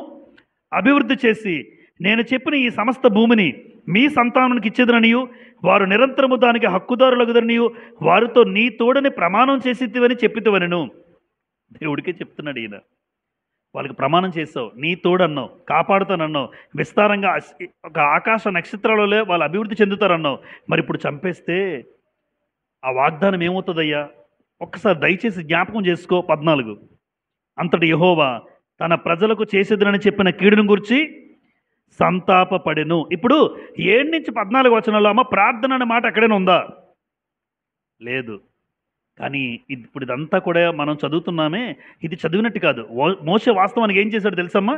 అభివృద్ధి చేసి నేను చెప్పిన ఈ సమస్త భూమిని మీ సంతానానికి ఇచ్చేదననియు, వారు నిరంతరము దానికి హక్కుదారులగుదనియు వారితో నీ తోడని ప్రమాణం చేసివని చెప్పితవనెను. దేవుడికే చెప్తున్నాడు ఈయన. వాళ్ళకి ప్రమాణం చేసావు, నీ తోడన్నావు, కాపాడుతానన్నావు, విస్తారంగా ఒక ఆకాశ నక్షత్రాలలో వాళ్ళు అభివృద్ధి చెందుతారన్నావు. మరి ఇప్పుడు చంపేస్తే ఆ వాగ్దానం ఏమవుతుందయ్యా? ఒక్కసారి దయచేసి జ్ఞాపకం చేసుకో. 14, అంతటి యెహోవా తన ప్రజలకు చేసేదనని చెప్పిన కీడును గురించి సంతాపపడెను. ఇప్పుడు 7 నుంచి 14 వచనాల్లో అమ్మ ప్రార్థన అనే మాట ఎక్కడైనా ఉందా? లేదు. కానీ ఇప్పుడు ఇదంతా కూడా మనం చదువుతున్నామే, ఇది చదివినట్టు కాదు. మోషే వాస్తవానికి ఏం చేశాడు తెలుసమ్మా?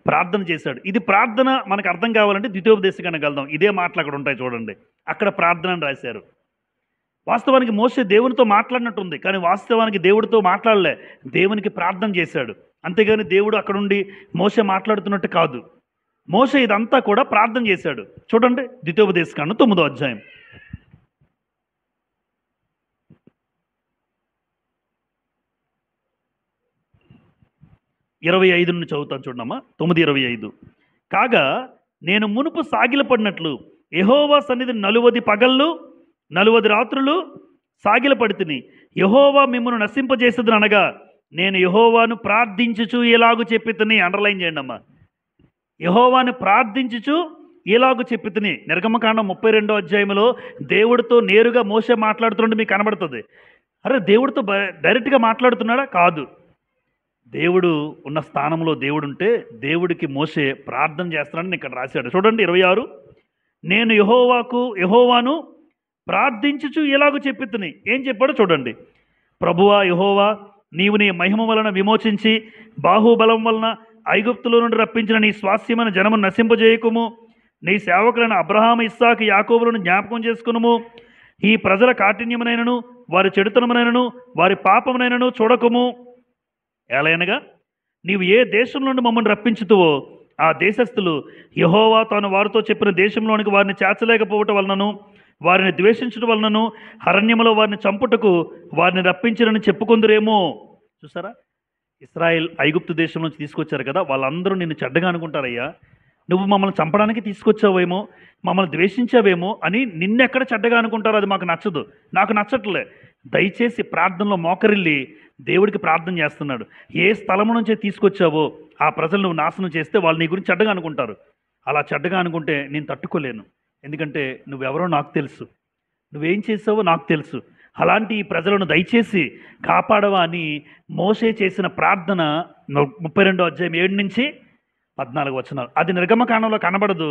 ప్రార్థన చేశాడు. ఇది ప్రార్థన మనకు అర్థం కావాలంటే ద్వితీయోపదేశకాండకి వెళ్దాం. ఇదే మాటలు అక్కడ ఉంటాయి చూడండి, అక్కడ ప్రార్థన అని రాశారు. వాస్తవానికి మోషే దేవునితో మాట్లాడినట్టుంది, కానీ వాస్తవానికి దేవుడితో మాట్లాడలే, దేవునికి ప్రార్థన చేశాడు. అంతేగాని దేవుడు అక్కడ ఉండి మోషే మాట్లాడుతున్నట్టు కాదు. మోషే ఇదంతా కూడా ప్రార్థన చేశాడు. చూడండి ద్వితీయోపదేశకాండం 9వ అధ్యాయం 25 నుండి చదువుతాను చూడమ్మా. 9:25. కాగా నేను మునుపు సాగిలపడినట్లు యెహోవా సన్నిధి 40 పగళ్ళు 40 రాత్రులు సాగిలపడితిని. యెహోవా మిమ్మల్ని నశింపజేసేదని అనగా నేను యెహోవాను ప్రార్థించుచు ఎలాగూ చెప్పితిని. అండర్లైన్ చేయండి అమ్మా. యెహోవాను ప్రార్థించుచు ఇలాగు చెప్పితిని. నిర్గమకాండం 32వ అధ్యాయంలో దేవుడితో నేరుగా మోసే మాట్లాడుతుంటే మీకు కనబడుతుంది. అరే దేవుడితో డైరెక్ట్గా మాట్లాడుతున్నాడా? కాదు. దేవుడు ఉన్న స్థానంలో దేవుడుంటే దేవుడికి మోసే ప్రార్థన చేస్తున్నాడని ఇక్కడ రాశాడు. చూడండి 26, నేను యెహోవాను ప్రార్థించుచు ఇలాగూ చెప్పితిని. ఏం చెప్పాడో చూడండి. ప్రభువా యెహోవా, నీవు నీ మహిమ వలన విమోచించి బాహుబలం వలన ఐగుప్తులో నుండి రప్పించిన నీ స్వాస్యమైన జనమును నశింపజేయకుము. నీ సేవకులైన అబ్రహాము, ఇస్సాకు, యాకోబులను జ్ఞాపకం చేసుకునుము. ఈ ప్రజల కాఠిన్యమునైనను వారి చెడుతనమునైనను వారి పాపమునైనను చూడకుము. ఎలయనగా నీవు ఏ దేశం నుండి మమ్మల్ని రప్పించుతువో ఆ దేశస్థులు యెహోవా తాను వారితో చెప్పిన దేశంలోనికి వారిని చేర్చలేకపోవటం వలనను వారిని ద్వేషించడం వలనను అరణ్యములో వారిని చంపుటకు వారిని రప్పించినని చెప్పుకుందరేమో. చూసారా, ఇశ్రాయేల్ ఐగుప్తు దేశం నుంచి తీసుకొచ్చారు కదా, వాళ్ళందరూ నిన్ను చెడ్డగా అనుకుంటారయ్యా. నువ్వు మమ్మల్ని చంపడానికి తీసుకొచ్చావేమో, మమ్మల్ని ద్వేషించావేమో అని నిన్నెక్కడ చెడ్డగా అనుకుంటారో అది మాకు నచ్చదు, నాకు నచ్చట్లే. దయచేసి ప్రార్థనలో మోకరిల్లి దేవుడికి ప్రార్థన చేస్తున్నాడు. ఏ స్థలం నుంచే తీసుకొచ్చావో ఆ ప్రజలు నువ్వు నాశనం చేస్తే వాళ్ళు నీ గురించి చెడ్డగా అనుకుంటారు. అలా చెడ్డగా అనుకుంటే నేను తట్టుకోలేను. ఎందుకంటే నువ్వెవరో నాకు తెలుసు, నువ్వేం చేసావో నాకు తెలుసు. అలాంటి ఈ ప్రజలను దయచేసి కాపాడవా అని మోసే చేసిన ప్రార్థన 32వ అధ్యాయం 7 నుంచి 14 వచనాలు. అది నిర్గమకాండంలో కనబడదు,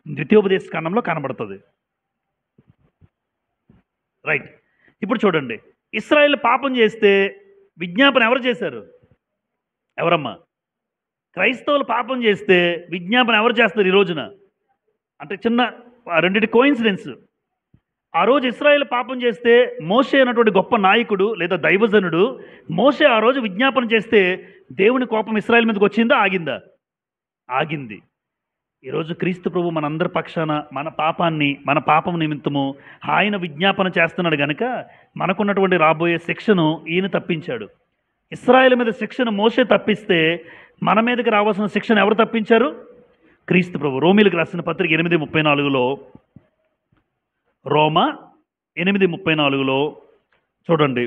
ద్వితీయోపదేశ కాండంలో కనబడుతుంది. రైట్. ఇప్పుడు చూడండి, ఇశ్రాయేల్ పాపం చేస్తే విజ్ఞాపన ఎవరు చేశారు? ఎవరమ్మా? క్రైస్తవులు పాపం చేస్తే విజ్ఞాపన ఎవరు చేస్తారు ఈ రోజున? అంటే చిన్న రెండింటి కోయిన్సిడెన్స్. ఆ రోజు ఇశ్రాయేల్ పాపం చేస్తే మోషే అన్నటువంటి గొప్ప నాయకుడు లేదా దైవజనుడు మోషే ఆ రోజు విజ్ఞాపన చేస్తే దేవుని కోపం ఇశ్రాయేల్ మీదకి వచ్చిందా, ఆగిందా? ఆగింది. ఈరోజు క్రీస్తు ప్రభు మనందరి పక్షాన మన పాపం నిమిత్తము ఆయన విజ్ఞాపన చేస్తున్నాడు కనుక మనకున్నటువంటి రాబోయే శిక్షను ఈయన తప్పించాడు. ఇశ్రాయేల్ మీద శిక్షను మోసే తప్పిస్తే మన మీదకి రావాల్సిన శిక్షను ఎవరు తప్పించారు? క్రీస్తు ప్రభు. రోమీలకు రాసిన పత్రిక 8:34లో, రోమా 8:34లో చూడండి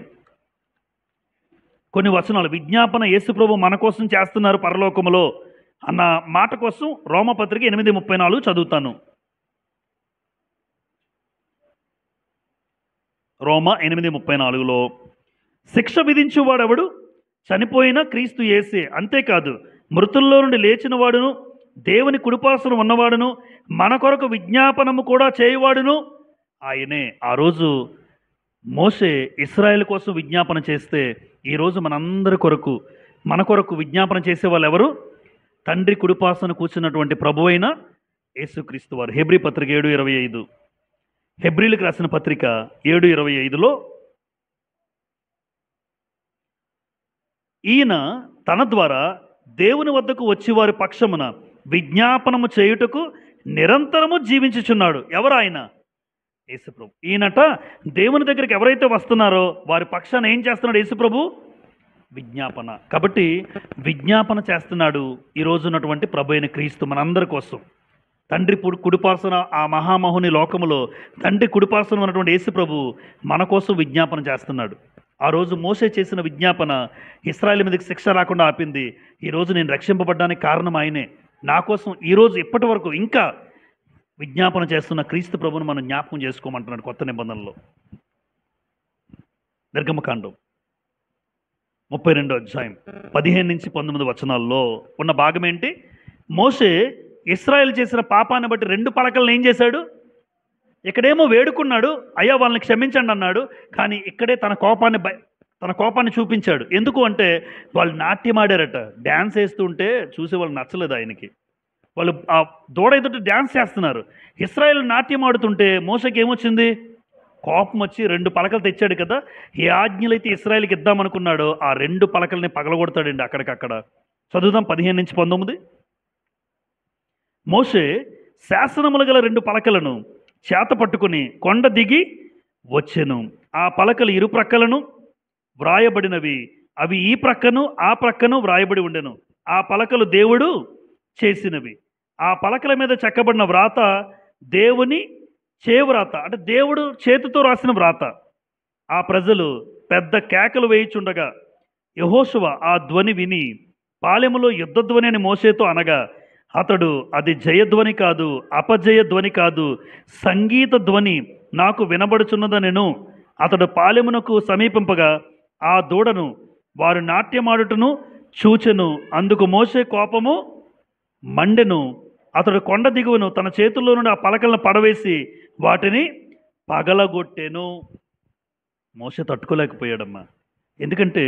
కొన్ని వచనాలు. విజ్ఞాపన యేసు ప్రభు మన కోసం చేస్తున్నారు పరలోకములో అన్న మాట కోసం రోమపత్రిక 8:34 చదువుతాను. రోమా 8:34లో, శిక్ష విధించువాడెవడు? చనిపోయిన క్రీస్తు యేసే. అంతేకాదు మృతుల్లో నుండి లేచిన వాడును దేవుని కుడిపార్శ్వన ఉన్నవాడును మన కొరకు విజ్ఞాపనము కూడా చేయువాడును ఆయనే. ఆ రోజు మోషే ఇశ్రాయేల్ కోసం విజ్ఞాపన చేస్తే ఈరోజు మనందరి కొరకు మన కొరకు విజ్ఞాపన చేసే వాళ్ళు ఎవరు? తండ్రి కుడిపార్శ్వన కూర్చున్నటువంటి ప్రభు అయిన యేసుక్రీస్తు వారు. హెబ్రీ పత్రిక 7:25, హెబ్రీలకు రాసిన పత్రిక 7:25లో, ఈయన తన ద్వారా దేవుని వద్దకు వచ్చి వారి పక్షమున విజ్ఞాపనము చేయుటకు నిరంతరము జీవించుచున్నాడు. ఎవరు ఆయన? యేసుప్రభు. ఈయనట దేవుని దగ్గరికి ఎవరైతే వస్తున్నారో వారి పక్షాన ఏం చేస్తున్నాడు యేసుప్రభు? విజ్ఞాపన. కాబట్టి విజ్ఞాపన చేస్తున్నాడు ఈరోజు ఉన్నటువంటి ప్రభు అయిన క్రీస్తు మనందరి కోసం. తండ్రి కుడిపార్శ్వన ఆ మహామహుని లోకములో తండ్రి కుడిపార్శ్వన ఉన్నటువంటి యేసు ప్రభు మన కోసం విజ్ఞాపన చేస్తున్నాడు. ఆ రోజు మోసే చేసిన విజ్ఞాపన ఇశ్రాయేలు మీదకి శిక్ష రాకుండా ఆపింది. ఈరోజు నేను రక్షింపబడ్డానికి కారణం ఆయనే. నా కోసం ఈరోజు ఇప్పటి వరకు ఇంకా విజ్ఞాపన చేస్తున్న క్రీస్తు ప్రభువును మనం జ్ఞాపకం చేసుకోమంటున్నాడు కొత్త నిబంధనలో. నిర్గమకాండం 32వ అధ్యాయం 15 నుంచి 19 వచనాల్లో ఉన్న భాగం ఏంటి? మోషే ఇశ్రాయేల్ చేసిన పాపాన్ని బట్టి 2 పలకలను ఏం చేశాడు? ఇక్కడేమో వేడుకున్నాడు, అయ్యా వాళ్ళని క్షమించండి అన్నాడు. కానీ ఇక్కడే తన కోపాన్ని చూపించాడు. ఎందుకు అంటే వాళ్ళు నాట్యం ఆడారట, డ్యాన్స్ వేస్తూ ఉంటే చూసి వాళ్ళు నచ్చలేదు ఆయనకి. వాళ్ళు ఆ దూడ ఎదుట డ్యాన్స్ చేస్తున్నారు. ఇశ్రాయేల్ నాట్యం ఆడుతుంటే మోషకి ఏమొచ్చింది? కోపం వచ్చి 2 పలకలు తెచ్చాడు కదా. ఏ ఆజ్ఞలైతే ఇశ్రాయేల్కి ఇద్దామనుకున్నాడో ఆ 2 పలకల్ని పగలగొడతాడండి అక్కడికక్కడ. చదువుదాం 15 నుంచి 19. మోషే శాసనములు గల 2 పలకలను చేత పట్టుకుని కొండ దిగి వచ్చెను. ఆ పలకలు ఇరు ప్రక్కలను వ్రాయబడినవి, అవి ఈ ప్రక్కను ఆ ప్రక్కను వ్రాయబడి ఉండెను. ఆ పలకలు దేవుడు చేసినవి. ఆ పలకల మీద చెక్కబడిన వ్రాత దేవుని చేవ్రాత, అంటే దేవుడు చేతితో రాసిన వ్రాత. ఆ ప్రజలు పెద్ద కేకలు వేయిచుండగా యెహోషువ ఆ ధ్వని విని పాలెములో యుద్ధ ధ్వని అని మోషేతో అనగా అతడు అది జయధ్వని కాదు, అపజయ ధ్వని కాదు, సంగీత ధ్వని నాకు వినబడుచున్నదనెను. అతడు పాలెమునకు సమీపింపగా ఆ దూడను వారు నాట్యమాడుటను చూచెను. అందుకు మోషే కోపము మండెను. అతడు కొండ దిగువను తన చేతుల్లో నుండి ఆ పలకలను పడవేసి వాటిని పగలగొట్టెను. మోషే తట్టుకోలేకపోయాడమ్మా. ఎందుకంటే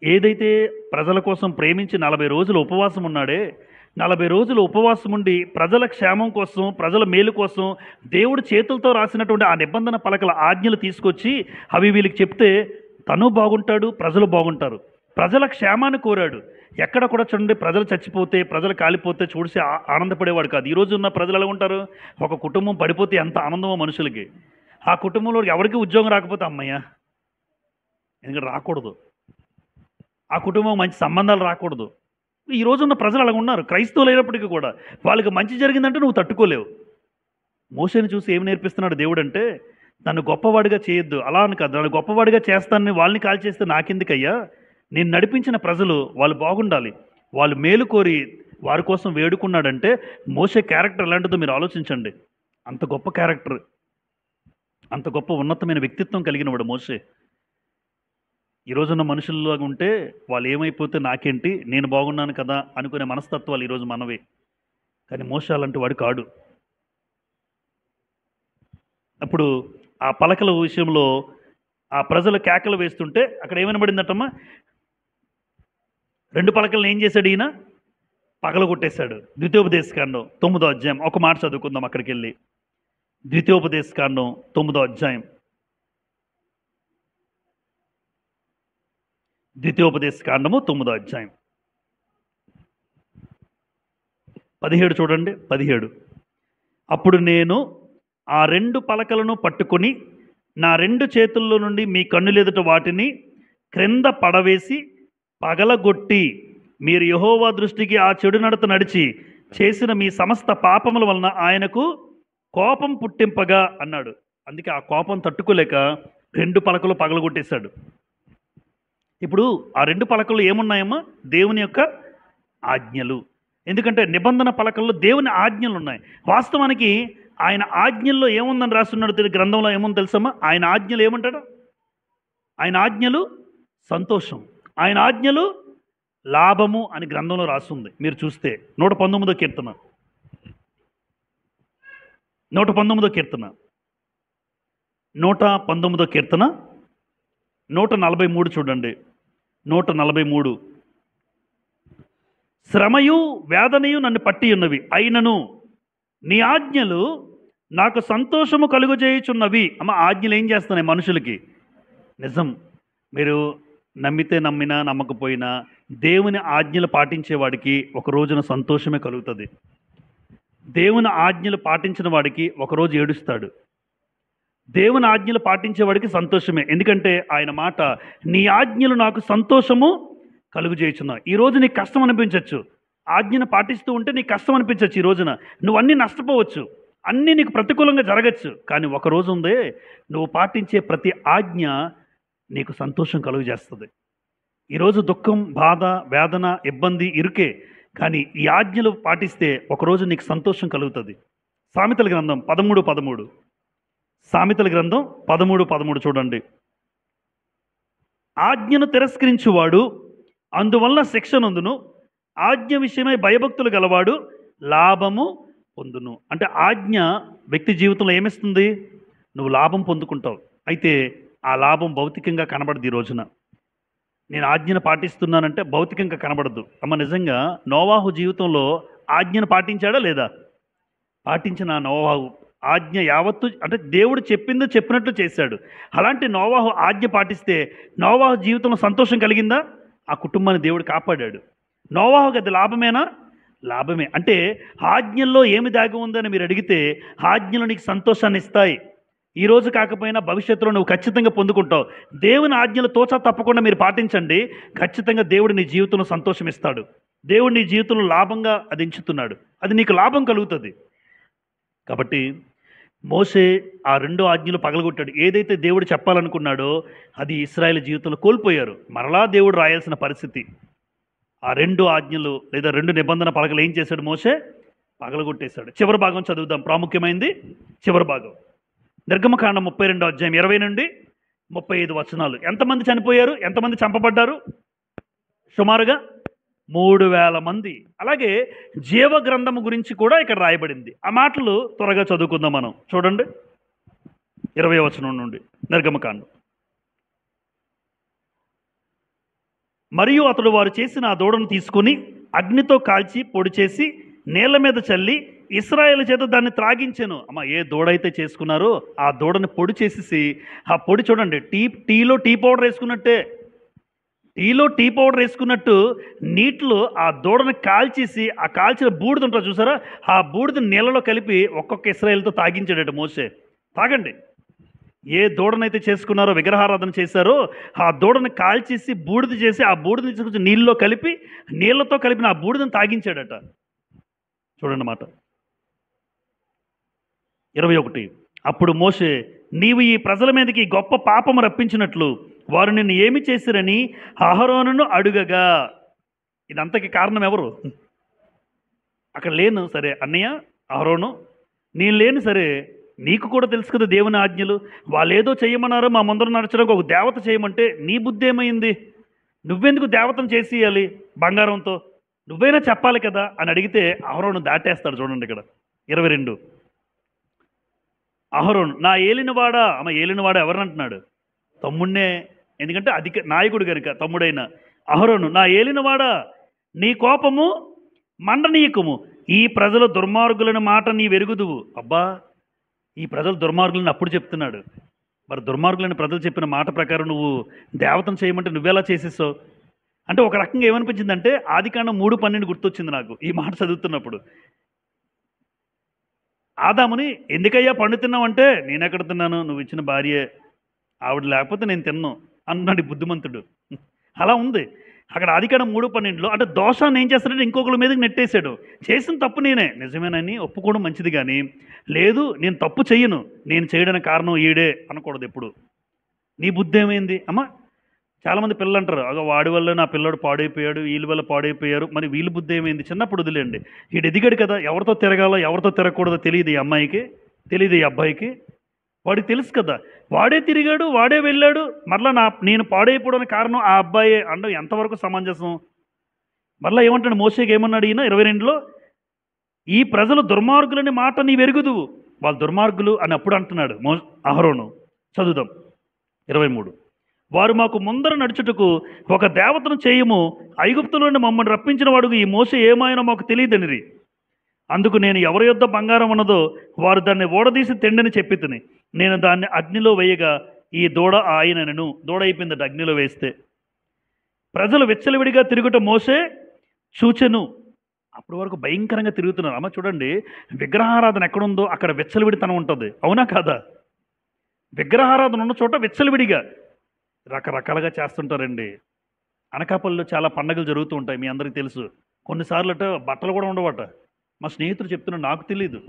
ఏదైతే ప్రజల కోసం ప్రేమించి 40 రోజులు ఉపవాసం ఉన్నాడే, 40 రోజులు ఉపవాసం ఉండి ప్రజల క్షేమం కోసం, ప్రజల మేలు కోసం దేవుడు చేతులతో రాసినటువంటి ఆ నిబంధన పలకల ఆజ్ఞలు తీసుకొచ్చి అవి వీళ్ళకి చెప్తే తను బాగుంటాడు, ప్రజలు బాగుంటారు. ప్రజల క్షేమాన్ని కోరాడు. ఎక్కడ కూడా చూడండి, ప్రజలు చచ్చిపోతే, ప్రజలు కాలిపోతే చూసి ఆనందపడేవాడు కాదు. ఈరోజు ఉన్న ప్రజలు ఎలా ఉంటారు? ఒక కుటుంబం పడిపోతే ఎంత ఆనందమో మనుషులకి. ఆ కుటుంబంలో ఎవరికి ఉద్యోగం రాకపోతే అమ్మయ్య, ఎందుకంటే రాకూడదు. ఆ కుటుంబం మంచి సంబంధాలు రాకూడదు. ఈ రోజున్న ప్రజలు అలా ఉన్నారు. క్రైస్తవులు అయినప్పటికీ కూడా వాళ్ళకి మంచి జరిగిందంటే నువ్వు తట్టుకోలేవు. మోషేని చూసి ఏమి నేర్పిస్తున్నాడు దేవుడు అంటే, నన్ను గొప్పవాడిగా చేయొద్దు, అలా అని కాదు, నన్ను గొప్పవాడిగా చేస్తానని వాళ్ళని కాల్ చేస్తే నాకెందుకయ్యా? నేను నడిపించిన ప్రజలు వాళ్ళు బాగుండాలి, వాళ్ళు మేలు కోరి వారి కోసం వేడుకున్నాడంటే మోషే క్యారెక్టర్ ఎలాంటిదో మీరు ఆలోచించండి. అంత గొప్ప క్యారెక్టర్, అంత గొప్ప ఉన్నతమైన వ్యక్తిత్వం కలిగిన వాడు మోషే. ఈ రోజున్న మనుషుల్లో ఉంటే వాళ్ళు ఏమైపోతే నాకేంటి, నేను బాగున్నాను కదా అనుకునే మనస్తత్వాలు ఈరోజు మనవే. కానీ మోషే అలాంటి వాడు కాడు. అప్పుడు ఆ పలకల విషయంలో ఆ ప్రజలు కేకలు వేస్తుంటే అక్కడ ఏమనబడిందటమ్మా, 2 పలకలను ఏం చేశాడు ఈయన? పగలగొట్టేశాడు. ద్వితీయోపదేశకాండం 9వ అధ్యాయం ఒక మాట చదువుకుందాం అక్కడికి వెళ్ళి. ద్వితీయోపదేశకాండం 9వ అధ్యాయం, ద్వితీయోపదేశకాండము 9వ అధ్యాయం 17 చూడండి. 17 అప్పుడు నేను ఆ 2 పలకలను పట్టుకొని నా 2 చేతుల్లో నుండి మీ కన్నులెదుట వాటిని క్రింద పడవేసి పగలగొట్టి మీరు యెహోవా దృష్టికి ఆ చెడు నడత నడిచి చేసిన మీ సమస్త పాపముల వలన ఆయనకు కోపం పుట్టింపగా అన్నాడు. అందుకే ఆ కోపం తట్టుకోలేక 2 పలకలు పగలగొట్టేశాడు. ఇప్పుడు ఆ 2 పలకల్లో ఏమున్నాయమ్మా? దేవుని యొక్క ఆజ్ఞలు. ఎందుకంటే నిబంధన పలకల్లో దేవుని ఆజ్ఞలు ఉన్నాయి. వాస్తవానికి ఆయన ఆజ్ఞల్లో ఏముందని రాస్తున్నాడు గ్రంథంలో ఏముంది తెలుసమ్మా? ఆయన ఆజ్ఞలు ఏమంటాడు? ఆయన ఆజ్ఞలు సంతోషం, ఆయన ఆజ్ఞలు లాభము అని గ్రంథంలో రాస్తుంది. మీరు చూస్తే 119వ కీర్తన, 119వ కీర్తన, 119వ కీర్తన 143 చూడండి. 143 శ్రమయు వేదనయు నన్ను పట్టి ఉన్నవి, అయినను నీ ఆజ్ఞలు నాకు సంతోషము కలుగజేయుచున్నవి. అమ్మ, ఆజ్ఞలు ఏం చేస్తున్నాయి మనుషులకి? నిజం. మీరు నమ్మితే నమ్మినా నమ్మకపోయినా దేవుని ఆజ్ఞలు పాటించేవాడికి ఒక రోజున సంతోషమే కలుగుతుంది. దేవుని ఆజ్ఞలు పాటించిన వాడికి ఒకరోజు ఏడుస్తాడు. దేవుని ఆజ్ఞలు పాటించేవాడికి సంతోషమే. ఎందుకంటే ఆయన మాట, నీ ఆజ్ఞలు నాకు సంతోషము కలుగజేయుచున్నావు. ఈ రోజు నీకు కష్టం అనిపించవచ్చు, ఆజ్ఞను పాటిస్తూ ఉంటే నీకు కష్టం అనిపించవచ్చు. ఈ రోజున నువ్వు అన్నీ నష్టపోవచ్చు, అన్నీ నీకు ప్రతికూలంగా జరగచ్చు. కానీ ఒక రోజు ఉందే, నువ్వు పాటించే ప్రతి ఆజ్ఞ నీకు సంతోషం కలుగజేస్తుంది. ఈరోజు దుఃఖం, బాధ, వేదన, ఇబ్బంది, ఇరుకే. కానీ ఈ ఆజ్ఞలు పాటిస్తే ఒకరోజు నీకు సంతోషం కలుగుతుంది. సామెతల గ్రంథం 13:13, సామెతల గ్రంథం 13:13 చూడండి. ఆజ్ఞను తిరస్కరించువాడు అందువల్ల శిక్ష నొందును, ఆజ్ఞ విషయమై భయభక్తులు గలవాడు లాభము పొందును. అంటే ఆజ్ఞ వ్యక్తి జీవితంలో ఏమిస్తుంది? నువ్వు లాభం పొందుకుంటావు. అయితే ఆ లాభం భౌతికంగా కనబడదు. ఈ రోజున నేను ఆజ్ఞను పాటిస్తున్నానంటే భౌతికంగా కనబడదు. అమ్మ, నిజంగా నోవాహు జీవితంలో ఆజ్ఞను పాటించాడా లేదా? పాటించిన నోవాహు ఆజ్ఞ యావత్తు, అంటే దేవుడు చెప్పిందో చెప్పినట్లు చేశాడు. అలాంటి నోవాహు ఆజ్ఞ పాటిస్తే నోవాహు జీవితంలో సంతోషం కలిగిందా? ఆ కుటుంబాన్ని దేవుడు కాపాడాడు. నోవాహుకి అది లాభమేనా? లాభమే. అంటే ఆజ్ఞల్లో ఏమి దాగి ఉందని మీరు అడిగితే, ఆజ్ఞలు నీకు సంతోషాన్ని ఇస్తాయి. ఈ రోజు కాకపోయినా భవిష్యత్తులో నువ్వు ఖచ్చితంగా పొందుకుంటావు. దేవుని ఆజ్ఞలు తోచా తప్పకుండా మీరు పాటించండి, ఖచ్చితంగా దేవుడు నీ జీవితంలో సంతోషం ఇస్తాడు. దేవుడు నీ జీవితంలో లాభంగా అది ఎంచుతున్నాడు, అది నీకు లాభం కలుగుతుంది. కాబట్టి మోషే ఆ 2 ఆజ్ఞలు పగలగొట్టాడు. ఏదైతే దేవుడు చెప్పాలనుకున్నాడో అది ఇశ్రాయేలు జీవితంలో కోల్పోయారు. మరలా దేవుడు రాయాల్సిన పరిస్థితి. ఆ 2 ఆజ్ఞలు లేదా 2 నిబంధన పలకలు ఏం చేశాడు మోషే? పగలగొట్టేశాడు. చివరి భాగం చదువుదాం, ప్రాముఖ్యమైంది చివరి భాగం. నిర్గమకాండం 32 అధ్యాయం 20 నుండి 35 వచనాలు. ఎంతమంది చనిపోయారు? ఎంతమంది చంపబడ్డారు? సుమారుగా 3000 మంది. అలాగే జీవ గ్రంథము గురించి కూడా ఇక్కడ రాయబడింది. ఆ మాటలు త్వరగా చదువుకుందాం మనం. చూడండి 20వ వచనం నుండి నిర్గమకాండం. మరియు అతడు వారు చేసిన ఆ దూడను తీసుకుని అగ్నితో కాల్చి పొడి చేసి నీళ్ల మీద చల్లి ఇశ్రాయేలు చేత దాన్ని త్రాగించెను. అమ్మ, ఏ దూడైతే చేసుకున్నారో ఆ దూడని పొడి చేసేసి, ఆ పొడి చూడండి, టీలో టీ పౌడర్ వేసుకున్నట్టే, టీలో టీ పౌడర్ వేసుకున్నట్టు నీటిలో ఆ దూడని కాల్చేసి, ఆ కాల్చిన బూడిద ఉంటుంది చూసారా, ఆ బూడిద నీళ్ళలో కలిపి ఒక్కొక్క ఇశ్రాయేలుతో తాగించాడట మోషే. తాగండి. ఏ దూడనైతే చేసుకున్నారో, విగ్రహారాధన చేశారో ఆ దూడని కాల్చేసి బూడిద చేసి ఆ బూడిదని తీసుకొచ్చి నీళ్ళలో కలిపి, నీళ్లతో కలిపిన ఆ బూడిదని తాగించాడట. చూడండి మాట 21. అప్పుడు మోషే, నీవు ఈ ప్రజల మీదకి గొప్ప పాపము రప్పించినట్లు వారు నిన్ను ఏమి చేసిరని అహరోనును అడుగగా. ఇదంతకి కారణం ఎవరు? అక్కడ లేను సరే అన్నయ్య అహరోను, నేను లేను సరే, నీకు కూడా తెలుసు కదా దేవుని ఆజ్ఞలు. వాళ్ళు ఏదో చేయమన్నారు, మా ముందర నడచడానికి ఒక దేవత చేయమంటే నీ బుద్ధి ఏమైంది? నువ్వెందుకు దేవతను చేసేయాలి బంగారంతో? నువ్వైనా చెప్పాలి కదా అని అడిగితే అహరోను దాటేస్తాడు. చూడండి ఇక్కడ 22. అహరోను, నా ఏలినవాడా. అమ్మ, ఏలినవాడా ఎవరిని అంటున్నాడు? తమ్ముడినే. ఎందుకంటే అధిక నాయకుడు కనుక తమ్ముడైన అహరోను, నా ఏలినవాడా, నీ కోపము మండనీయకము, ఈ ప్రజల దుర్మార్గులని మాట నీ వెరుగుదువు. అబ్బా, ఈ ప్రజలు దుర్మార్గులని అప్పుడు చెప్తున్నాడు. మరి దుర్మార్గులని ప్రజలు చెప్పిన మాట ప్రకారం నువ్వు దేవతను చేయమంటే నువ్వెలా చేసేసావు అంటే ఒక రకంగా ఏమనిపించిందంటే ఆదికాండం 3:12 గుర్తొచ్చింది నాకు ఈ మాట చదువుతున్నప్పుడు. ఆదాముని, ఎందుకయ్యా పండు తిన్నావంటే, నేనెక్కడ తిన్నాను, నువ్వు ఇచ్చిన భార్యే, ఆవిడ లేకపోతే నేను తిన్నాను అన్నాడు బుద్ధిమంతుడు. అలా ఉంది అక్కడ ఆదికాండం 3:12లో. అంటే దోషాన్ని ఏం చేస్తాడంటే ఇంకొకరి మీదకి నెట్టేశాడు. చేసిన తప్పు నేనే, నిజమేనని ఒప్పుకోవడం మంచిది, కానీ లేదు నేను తప్పు చెయ్యను, నేను చేయడానికి కారణం ఈడే అనకూడదు ఎప్పుడు. నీ బుద్ధి ఏమైంది? అమ్మ, చాలామంది పిల్లలు అంటారు, అగో వాడి వల్ల నా పిల్లడు పాడైపోయాడు, వీళ్ళ వల్ల పాడైపోయారు. మరి వీళ్ళ బుద్ధి ఏమైంది? చిన్నప్పుడు వదిలేండి, వీడు ఎదిగాడు కదా, ఎవరితో తిరగాలో ఎవరితో తిరగకూడదో తెలియదు ఈ అమ్మాయికి, తెలియదు ఈ అబ్బాయికి. వాడికి తెలుసు కదా, వాడే తిరిగాడు, వాడే వెళ్ళాడు, మరలా నేను పాడైపోవడానికి కారణం ఆ అబ్బాయే అనడం ఎంతవరకు సమంజసం? మరలా ఏమంటాడు మోషేకి, ఏమన్నాడు ఈయన 22లో, ఈ ప్రజలు దుర్మార్గులని మాట నీ వెరుగుదువు. వాళ్ళు దుర్మార్గులు అని అప్పుడు అంటున్నాడు అహరోను. చదువుదాం 23. వారు మాకు ముందర నడుచుటకు ఒక దేవతను చేయము, ఐగుప్తులోని మమ్మల్ని రప్పించిన వాడుకు ఈ మోషే ఏమైనా మాకు తెలియదనిరి. అందుకు నేను ఎవరి యొద్ద బంగారం ఉన్నదో వారు దాన్ని ఓడదీసి తెండని చెప్పి తిని, నేను దాన్ని అగ్నిలో వేయగా ఈ దూడ ఆయనను. దూడ అయిపోయిందట అగ్నిలో వేస్తే. ప్రజలు విచ్చలవిడిగా తిరుగుట మోషే చూచెను. అప్పటి వరకు భయంకరంగా తిరుగుతున్నారు. అమ్మ చూడండి, విగ్రహారాధన ఎక్కడుందో అక్కడ విచ్చలవిడితనం ఉంటుంది, అవునా కాదా? విగ్రహారాధన ఉన్న చోట విచ్చలవిడిగా రకరకాలుగా చేస్తుంటారండి. అనకాపల్లిలో చాలా పండగలు జరుగుతూ ఉంటాయి, మీ అందరికీ తెలుసు. కొన్నిసార్లు అట బట్టలు కూడా ఉండవట. మా స్నేహితుడు చెప్తున్నాడు, నాకు తెలియదు,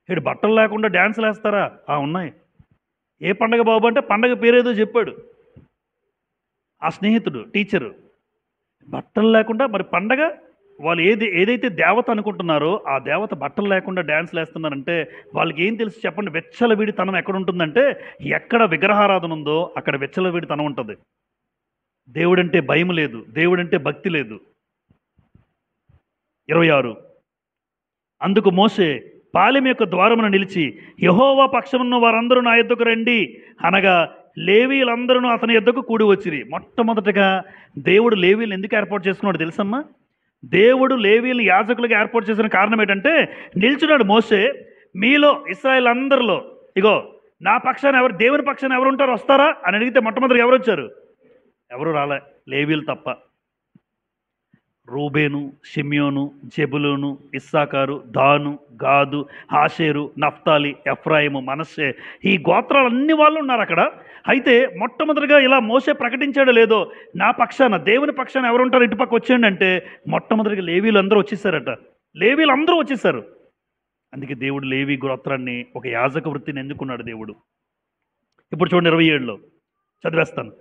ఇటు బట్టలు లేకుండా డ్యాన్సులు వేస్తారా? ఉన్నాయి. ఏ పండగ బాబు అంటే పండగ పేరేదో చెప్పాడు ఆ స్నేహితుడు, టీచరు. బట్టలు లేకుండా మరి పండగ, వాళ్ళు ఏదైతే దేవత అనుకుంటున్నారో ఆ దేవత బట్టలు లేకుండా డ్యాన్స్లు వేస్తున్నారంటే వాళ్ళకి ఏం తెలుసు చెప్పండి? వెచ్చలవిడితనం ఎక్కడ ఉంటుందంటే, ఎక్కడ విగ్రహారాధన ఉందో అక్కడ వెచ్చలవిడితనం ఉంటుంది. దేవుడంటే భయం లేదు, దేవుడంటే భక్తి లేదు. 26. అందుకు మోషే పాలెం యొక్క ద్వారమున నిలిచి, యెహోవా పక్షమున్న వారందరూ నా యొద్దకు రండి అనగా లేవీలందరూ అతని యొద్దకు కూడి వచ్చిరి. మొట్టమొదటగా దేవుడు లేవీలను ఎందుకు ఏర్పాటు చేసుకున్నాడు తెలుసమ్మా? దేవుడు లేవీలను యాజకులుగా ఏర్పాటు చేసిన కారణం ఏంటంటే, నిల్చున్నాడు మోషే, మీలో ఇశ్రాయేల్ అందరిలో ఇగో నా పక్షాన ఎవరు, దేవుని పక్షాన ఎవరు ఉంటారో వస్తారా అని అడిగితే మొట్టమొదటి ఎవరు వచ్చారు? ఎవరు రాలే, లేవీలు తప్ప. రూబేను, షిమ్యోను, జెబులూను, ఇస్సాకారు, దాను, గాదు, ఆషేరు, నఫ్తాలి, ఎఫ్రాయిము, మనస్సే, ఈ గోత్రాలన్నీ వాళ్ళు ఉన్నారు అక్కడ. అయితే మొట్టమొదటిగా ఇలా మోషే ప్రకటించాడో లేదో, నా పక్షాన దేవుని పక్షాన ఎవరు ఉంటారు ఇటుపక్క వచ్చేయండి అంటే మొట్టమొదటిగా లేవీలు అందరూ వచ్చేసారట. లేవీలు అందరూ వచ్చేసారు. అందుకే దేవుడు లేవీ గోత్రాన్ని, ఒక యాజక వృత్తిని ఎందుకున్నాడు దేవుడు. ఇప్పుడు చూడండి 27లో చదివేస్తాను.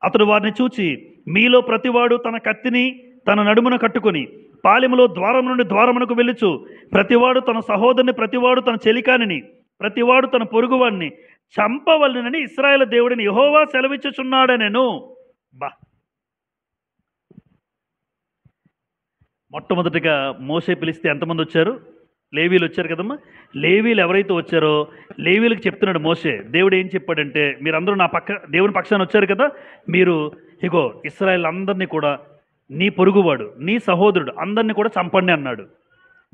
అతడు వారిని చూచి, మీలో ప్రతివాడు తన కత్తిని తన నడుమున కట్టుకొని పాలెములో ద్వారం నుండి ద్వారమునకు వెళ్ళుచు ప్రతివాడు తన సహోదరుని, ప్రతివాడు తన చెలికానిని, ప్రతివాడు తన పొరుగువాడిని చంపవలనని ఇశ్రాయేలు దేవుడిని యెహోవా సెలవిచ్చుచున్నాడనెను. బా, మొట్టమొదటిగా మోషే పిలిస్తే ఎంతమంది వచ్చారు? లేవీలు వచ్చారు కదమ్మా. లేవీలు ఎవరైతే వచ్చారో లేవీలకు చెప్తున్నాడు మోషే. దేవుడు ఏం చెప్పాడంటే, మీరందరూ నా దేవుని పక్షాన వచ్చారు కదా, మీరు ఇగో ఇశ్రాయేల్ అందరినీ కూడా, నీ పొరుగువాడు, నీ సహోదరుడు అందరినీ కూడా చంపండి అన్నాడు.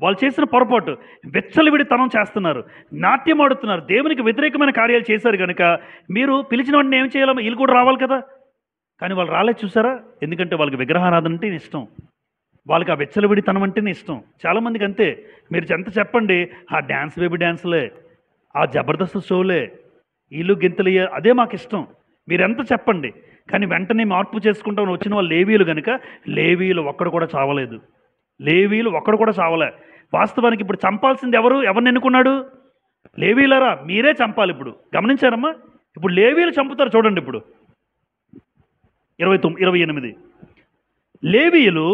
వాళ్ళు చేసిన పొరపాటు, వెచ్చలవిడితనం చేస్తున్నారు, నాట్యం ఆడుతున్నారు, దేవునికి వ్యతిరేకమైన కార్యాలు చేశారు కనుక మీరు పిలిచిన వాడిని ఏం చేయాలమ్మా, వీళ్ళు కూడా రావాలి కదా. కానీ వాళ్ళు రాలేదు, చూసారా? ఎందుకంటే వాళ్ళకి విగ్రహారాధన అంటే ఇష్టం, వాళ్ళకి ఆ వెచ్చలవిడితనం అంటేనే ఇష్టం. చాలామందికి అంతే. మీరు ఎంత చెప్పండి, ఆ డ్యాన్స్ బేబీ డ్యాన్స్లే, ఆ జబర్దస్త్ షోలే, వీళ్ళు గింతలయ్య, అదే మాకు ఇష్టం. మీరు ఎంత చెప్పండి. కానీ వెంటనే మార్పు చేసుకుంటామని వచ్చిన వాళ్ళు లేవీలు కనుక లేవీలు ఒక్కడు కూడా చావలేదు. లేవీలు ఒక్కడు కూడా చావలే. వాస్తవానికి ఇప్పుడు చంపాల్సింది ఎవరిని ఎన్నుకున్నాడు? లేవీలరా, మీరే చంపాలి. ఇప్పుడు గమనించారమ్మా, ఇప్పుడు లేవీలు చంపుతారు చూడండి. ఇప్పుడు 28 లేవీయులు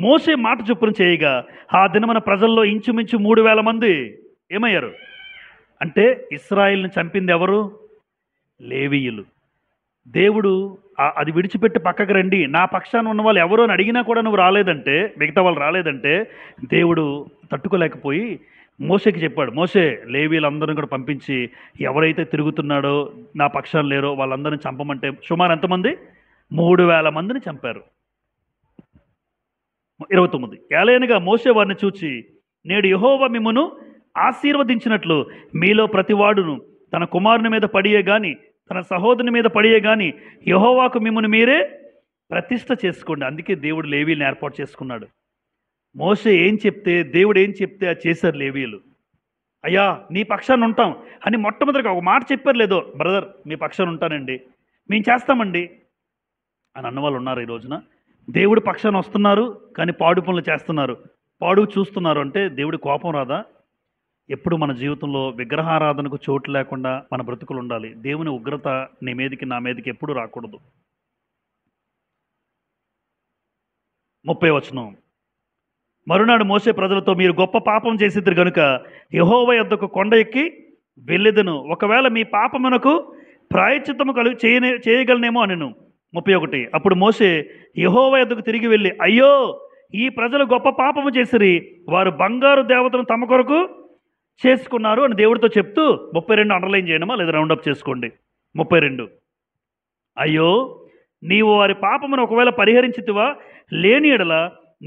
మోసే మాట చొప్పున చేయగా ఆ దినమున ప్రజల్లో ఇంచుమించు 3,000 మంది ఏమయ్యారు అంటే, ఇశ్రాయేల్ని చంపింది ఎవరు? లేవీయులు. దేవుడు అది విడిచిపెట్టి పక్కకు రండి, నా పక్షాన ఉన్న వాళ్ళు ఎవరు అని అడిగినా కూడా నువ్వు రాలేదంటే, మిగతా వాళ్ళు రాలేదంటే దేవుడు తట్టుకోలేకపోయి మోసేకి చెప్పాడు. మోసే, లేవీలందరినీ కూడా పంపించి ఎవరైతే తిరుగుతున్నాడో, నా పక్షాన లేరో వాళ్ళందరినీ చంపమంటే సుమారు ఎంతమంది? 3,000 మందిని చంపారు. 29 ఏలయనగా మోసే వారిని చూచి, నేడు యెహోవా మిమ్మును ఆశీర్వదించినట్లు మీలో ప్రతివాడును తన కుమారుని మీద పడియే గాని, తన సహోదరుని మీద పడియే గాని యెహోవాకు మిమ్మును మీరే ప్రతిష్ఠ చేసుకోండి. అందుకే దేవుడు లేవీలను ఏర్పాటు చేసుకున్నాడు. మోసే ఏం చెప్తే, దేవుడు ఏం చెప్తే అది చేశారు లేవీలు. అయ్యా నీ పక్షాన ఉంటాం అని మొట్టమొదటిగా ఒక మాట చెప్పారు. లేదో, బ్రదర్ మీ పక్షాన ఉంటానండి, మేము చేస్తామండి అని అన్నవాళ్ళు ఉన్నారు. ఈ రోజున దేవుడి పక్షాన వస్తున్నారు కానీ పాడు పనులు చేస్తున్నారు, పాడు చూస్తున్నారు అంటే దేవుడి కోపం రాదా? ఎప్పుడు మన జీవితంలో విగ్రహారాధనకు చోటు లేకుండా మన బ్రతుకులు ఉండాలి. దేవుని ఉగ్రత నీ మీదకి, నా మీదకి ఎప్పుడు రాకూడదు. 30 వచనం, మరునాడు మోసే ప్రజలతో, మీరు గొప్ప పాపం చేసిద్దరు గనుక యెహోవా యొద్దకు కొండ ఎక్కి వెళ్ళెదను, ఒకవేళ మీ పాపమునకు ప్రాయశ్చిత్తము చేయగలనేమో అనెను. 31 అప్పుడు మోసే యెహోవా యొద్దకు తిరిగి వెళ్ళి, అయ్యో ఈ ప్రజలు గొప్ప పాపము చేసిరి, వారు బంగారు దేవతను తమ కొరకు చేసుకున్నారు అని దేవుడితో చెప్తూ 32 అండర్లైన్ చేయడమా లేదా రౌండప్ చేసుకోండి. 32 అయ్యో నీవు వారి పాపమును ఒకవేళ పరిహరించితివా, లేని ఎడల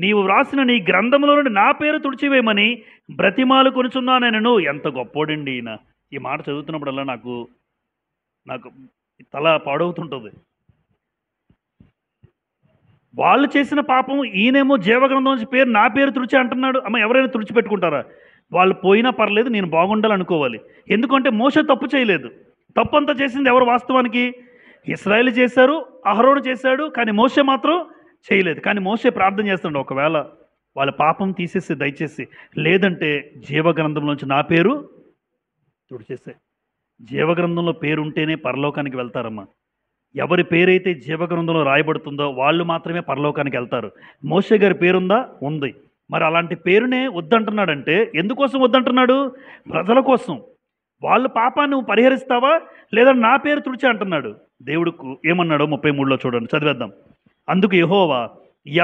నీవు వ్రాసిన నీ గ్రంథంలో నుండి నా పేరు తుడిచివేయమని బ్రతిమాలు కొనుచున్నానెను. ఎంత గొప్పోడండి ఈయన. ఈ మాట చదువుతున్నప్పుడల్లా నాకు తల పాడవుతుంటుంది. వాళ్ళు చేసిన పాపం, ఈయనేమో జీవగ్రంథం నుంచి పేరు, నా పేరు తుడిచి అంటున్నాడు. అమ్మ, ఎవరైనా తుడిచిపెట్టుకుంటారా? వాళ్ళు పోయినా పర్లేదు, నేను బాగుండాలనుకోవాలి. ఎందుకంటే మోసే తప్పు చేయలేదు. తప్పు అంతా చేసింది ఎవరు? వాస్తవానికి ఇశ్రాయేలు చేశారు, అహరోను చేశాడు, కానీ మోసే మాత్రం చేయలేదు. కానీ మోసే ప్రార్థన చేస్తున్నాడు, ఒకవేళ వాళ్ళ పాపం తీసేసి దయచేసి, లేదంటే జీవగ్రంథంలోంచి నా పేరు తుడిచేసే. జీవగ్రంథంలో పేరు ఉంటేనే పరలోకానికి వెళ్తారమ్మా. ఎవరి పేరైతే జీవగ్రంథంలో రాయబడుతుందో వాళ్ళు మాత్రమే పరలోకానికి వెళ్తారు. మోషే గారి పేరుందా? ఉంది. మరి అలాంటి పేరునే వద్దంటున్నాడంటే ఎందుకోసం వద్దంటున్నాడు? ప్రజల కోసం. వాళ్ళ పాపాన్ని నువ్వు పరిహరిస్తావా లేదా నా పేరు తుడిచి అంటున్నాడు. దేవుడుకు ఏమన్నాడో 33లో చూడండి, చదివేద్దాం. అందుకు యెహోవా,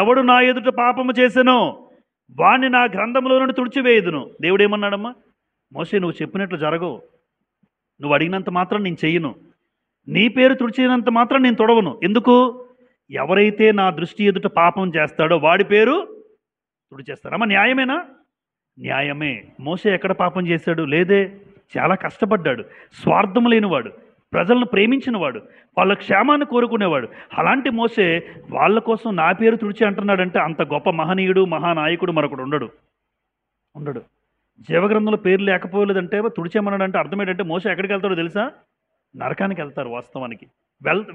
ఎవడు నా ఎదుట పాపము చేసెనో వాణ్ణి నా గ్రంథంలో నుండి తుడిచివేయుదును. దేవుడు ఏమన్నాడమ్మా? మోషే, నువ్వు చెప్పినట్లు జరగవు, నువ్వు అడిగినంత మాత్రం నేను చెయ్యను, నీ పేరు తుడిచినంత మాత్రం నేను తొడవను. ఎందుకు? ఎవరైతే నా దృష్టి ఎదుట పాపం చేస్తాడో వాడి పేరు తుడిచేస్తాడు. అమ్మ, న్యాయమేనా? న్యాయమే. మోసే ఎక్కడ పాపం చేశాడు? లేదే. చాలా కష్టపడ్డాడు, స్వార్థం లేనివాడు, ప్రజలను ప్రేమించినవాడు, వాళ్ళ క్షేమాన్ని కోరుకునేవాడు. అలాంటి మోసే వాళ్ళ కోసం నా పేరు తుడిచి అంటున్నాడంటే అంత గొప్ప మహనీయుడు, మహానాయకుడు మరొకడు ఉండడు. జీవగ్రంథంలో పేరు లేకపోలేదంటే తుడిచేమన్నాడంటే అర్థం ఏంటంటే మోసే ఎక్కడికి వెళ్తాడో తెలుసా? నరకానికి వెళ్తారు. వాస్తవానికి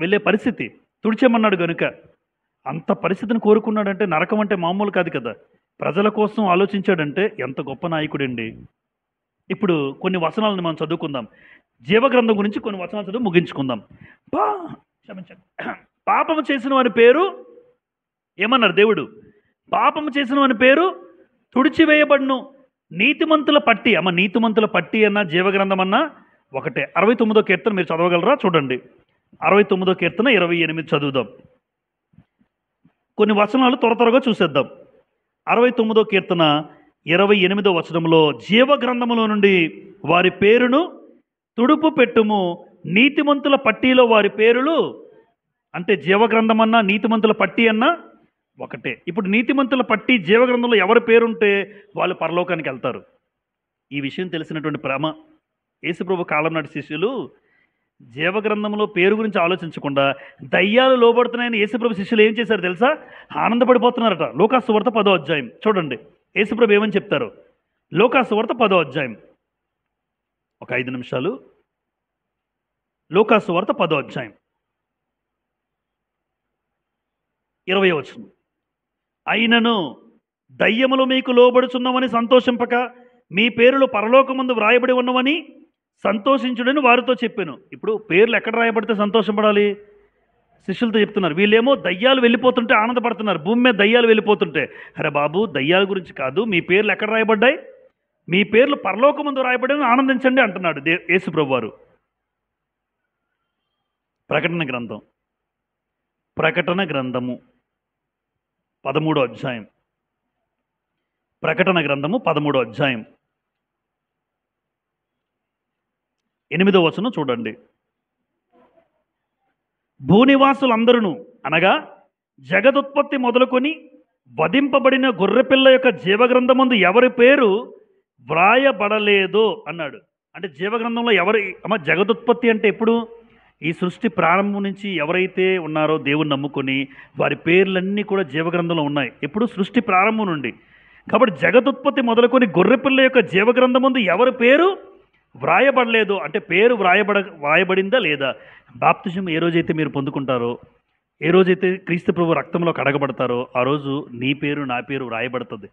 వెళ్ళే పరిస్థితి. తుడిచేమన్నాడు కనుక అంత పరిస్థితిని కోరుకున్నాడంటే నరకం అంటే మామూలు కాదు కదా. ప్రజల కోసం ఆలోచించాడంటే ఎంత గొప్ప నాయకుడండి. ఇప్పుడు కొన్ని వచనాలను మనం చదువుకుందాం. జీవగ్రంథం గురించి కొన్ని వచనాలు చదువు ముగించుకుందాం. క్షమించండి. పాపము చేసిన వారి పేరు ఏమన్నారు దేవుడు? పాపము చేసిన వాని పేరు తుడిచివేయబడును. నీతిమంతుల పట్టి, నీతిమంతుల పట్టి అన్నా జీవగ్రంథం అన్నా ఒకటే. 69వ కీర్తన మీరు చదవగలరా? చూడండి, 69వ కీర్తన 28 చదువుదాం. కొన్ని వచనాలు త్వరగా చూసేద్దాం. 69వ కీర్తన 28వ వచనంలో, జీవగ్రంథములో నుండి వారి పేరును తుడుపు పెట్టుము, నీతిమంతుల పట్టీలో వారి పేరులు. అంటే జీవగ్రంథం అన్నా నీతిమంతుల పట్టీ అన్నా ఒకటే. ఇప్పుడు నీతిమంతుల పట్టీ జీవగ్రంథంలో ఎవరి పేరుంటే వాళ్ళు పరలోకానికి వెళ్తారు. ఈ విషయం తెలిసినటువంటి యేసుప్రభు కాలం నాటి శిష్యులు జీవగ్రంథంలో పేరు గురించి ఆలోచించకుండా దయ్యాలు లోబడుతున్నాయని యేసుప్రభు శిష్యులు ఏం చేశారు తెలుసా? ఆనందపడిపోతున్నారట. లూకాసు వార్త 10వ అధ్యాయం చూడండి, యేసుప్రభు ఏమని చెప్తారు? లూకాసు వార్త 10వ అధ్యాయం, ఒక 5 నిమిషాలు. లూకాసు వార్త 10వ అధ్యాయం 20వ వచనం. అయినను దయ్యములు మీకు లోబడుచున్నామని సంతోషింపక మీ పేర్లు పరలోకమందు వ్రాయబడి ఉన్నవని సంతోషించుడని వారితో చెప్పాను. ఇప్పుడు పేర్లు ఎక్కడ రాయబడితే సంతోషపడాలి? శిష్యులతో చెప్తున్నారు. వీళ్ళేమో దయ్యాలు వెళ్ళిపోతుంటే ఆనందపడుతున్నారు. భూమి మీద దయ్యాలు వెళ్ళిపోతుంటే, అరే బాబు దయ్యాల గురించి కాదు, మీ పేర్లు ఎక్కడ రాయబడ్డాయి? మీ పేర్లు పరలోకమందు రాయబడి ఆనందించండి అంటున్నాడు యేసుప్రభు వారు. ప్రకటన గ్రంథము 13వ అధ్యాయం. ప్రకటన గ్రంథము 13వ అధ్యాయం 8వ వచనం చూడండి. భూనివాసులందరూ అనగా జగదుత్పత్తి మొదలుకొని వధింపబడిన గొర్రెపిల్ల యొక్క జీవగ్రంథమందు ఎవరి పేరు వ్రాయబడలేదో అన్నాడు. అంటే జీవగ్రంథంలో జగదుత్పత్తి అంటే ఎప్పుడు? ఈ సృష్టి ప్రారంభం నుంచి ఎవరైతే ఉన్నారో దేవుని నమ్ముకొని వారి పేర్లన్నీ కూడా జీవగ్రంథంలో ఉన్నాయి. ఎప్పుడు? సృష్టి ప్రారంభం నుండి. కాబట్టి జగదుత్పత్తి మొదలుకొని గొర్రెపిల్ల యొక్క జీవగ్రంథమందు ఎవరి పేరు వ్రాయబడలేదు అంటే పేరు వ్రాయబడిందా లేదా? బాప్తిజం ఏ రోజైతే మీరు పొందుకుంటారో, ఏ రోజైతే క్రీస్తు ప్రభు రక్తంలో కడగబడతారో ఆ రోజు నీ పేరు నా పేరు వ్రాయబడుతుంది.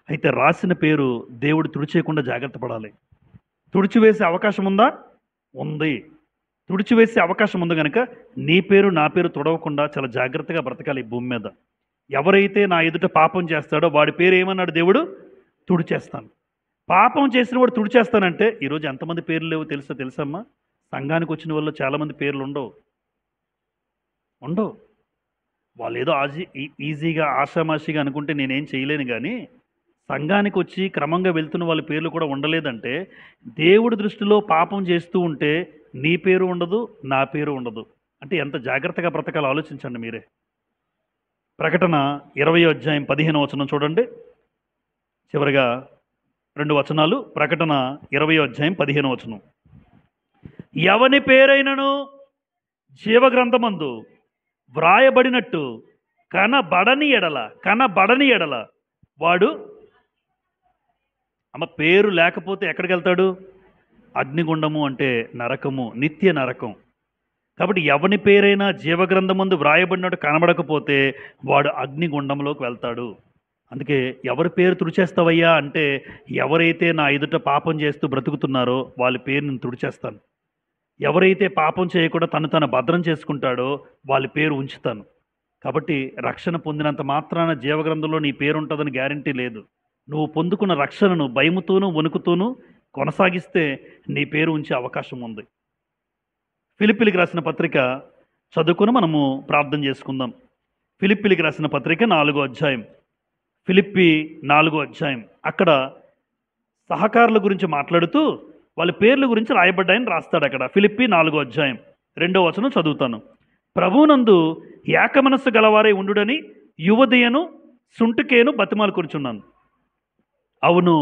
అయితే రాసిన పేరు దేవుడు తుడిచేయకుండా జాగ్రత్త పడాలి. తుడిచివేసే అవకాశం ఉందా? ఉంది. తుడిచివేసే అవకాశం ఉంది కనుక నీ పేరు నా పేరు తుడవకుండా చాలా జాగ్రత్తగా బ్రతకాలి ఈ భూమి మీద. ఎవరైతే నా ఎదుట పాపం చేస్తాడో వాడి పేరు ఏమన్నాడు దేవుడు? తుడిచేస్తాను. పాపం చేసిన వాడు తుడిచేస్తానంటే ఈరోజు ఎంతమంది పేర్లు లేవు తెలుసమ్మా? సంఘానికి వచ్చిన వాళ్ళు చాలామంది పేర్లు ఉండవు. వాళ్ళు ఏదో ఈజీగా ఆషామాషిగా అనుకుంటే నేనేం చేయలేను. కానీ సంఘానికి వచ్చి క్రమంగా వెళ్తున్న వాళ్ళ పేర్లు కూడా ఉండలేదంటే దేవుడి దృష్టిలో పాపం చేస్తూ ఉంటే నీ పేరు ఉండదు, నా పేరు ఉండదు. అంటే ఎంత జాగ్రత్తగా బ్రతకాలో ఆలోచించండి మీరే. ప్రకటన 20వ అధ్యాయం 15వ వచనం చూడండి. చివరిగా 2 వచనాలు. ప్రకటన 20వ అధ్యాయం 15వ వచనం. ఎవని పేరైనను జీవగ్రంథమందు వ్రాయబడినట్టు కనబడని ఎడల వాడు పేరు లేకపోతే ఎక్కడికి వెళ్తాడు? అగ్నిగుండము అంటే నరకము, నిత్య నరకం. కాబట్టి ఎవని పేరైనా జీవగ్రంథమందు వ్రాయబడినట్టు కనబడకపోతే వాడు అగ్నిగుండంలోకి వెళ్తాడు. అందుకే ఎవరి పేరు తుడిచేస్తావయ్యా అంటే ఎవరైతే నా ఎదుట పాపం చేస్తూ బ్రతుకుతున్నారో వాళ్ళ పేరు నేను తుడిచేస్తాను. ఎవరైతే పాపం చేయకుండా తను భద్రం చేసుకుంటాడో వాళ్ళ పేరు ఉంచుతాను. కాబట్టి రక్షణ పొందినంత మాత్రాన జీవగ్రంథంలో నీ పేరు ఉంటుందని గ్యారంటీ లేదు. నువ్వు పొందుకున్న రక్షణను భయముతోనూ వణుకుతోనూ కొనసాగిస్తే నీ పేరు ఉంచే అవకాశం ఉంది. ఫిలిప్పీలకు రాసిన పత్రిక చదువుకొని మనము ప్రార్థన చేసుకుందాం. ఫిలిప్పీలకు రాసిన పత్రిక 4వ అధ్యాయం. ఫిలిప్పీ 4వ అధ్యాయం. అక్కడ సహకారుల గురించి మాట్లాడుతూ వాళ్ళ పేర్ల గురించి రాయబడ్డాయని రాస్తాడు. అక్కడ ఫిలిప్పీ 4వ అధ్యాయం 2వ వచనం చదువుతాను. ప్రభువునందు ఏకమనస్సు గలవారై ఉండుడని యువదియను సుంటుకేను బతిమాలు కూర్చున్నాను. అవును,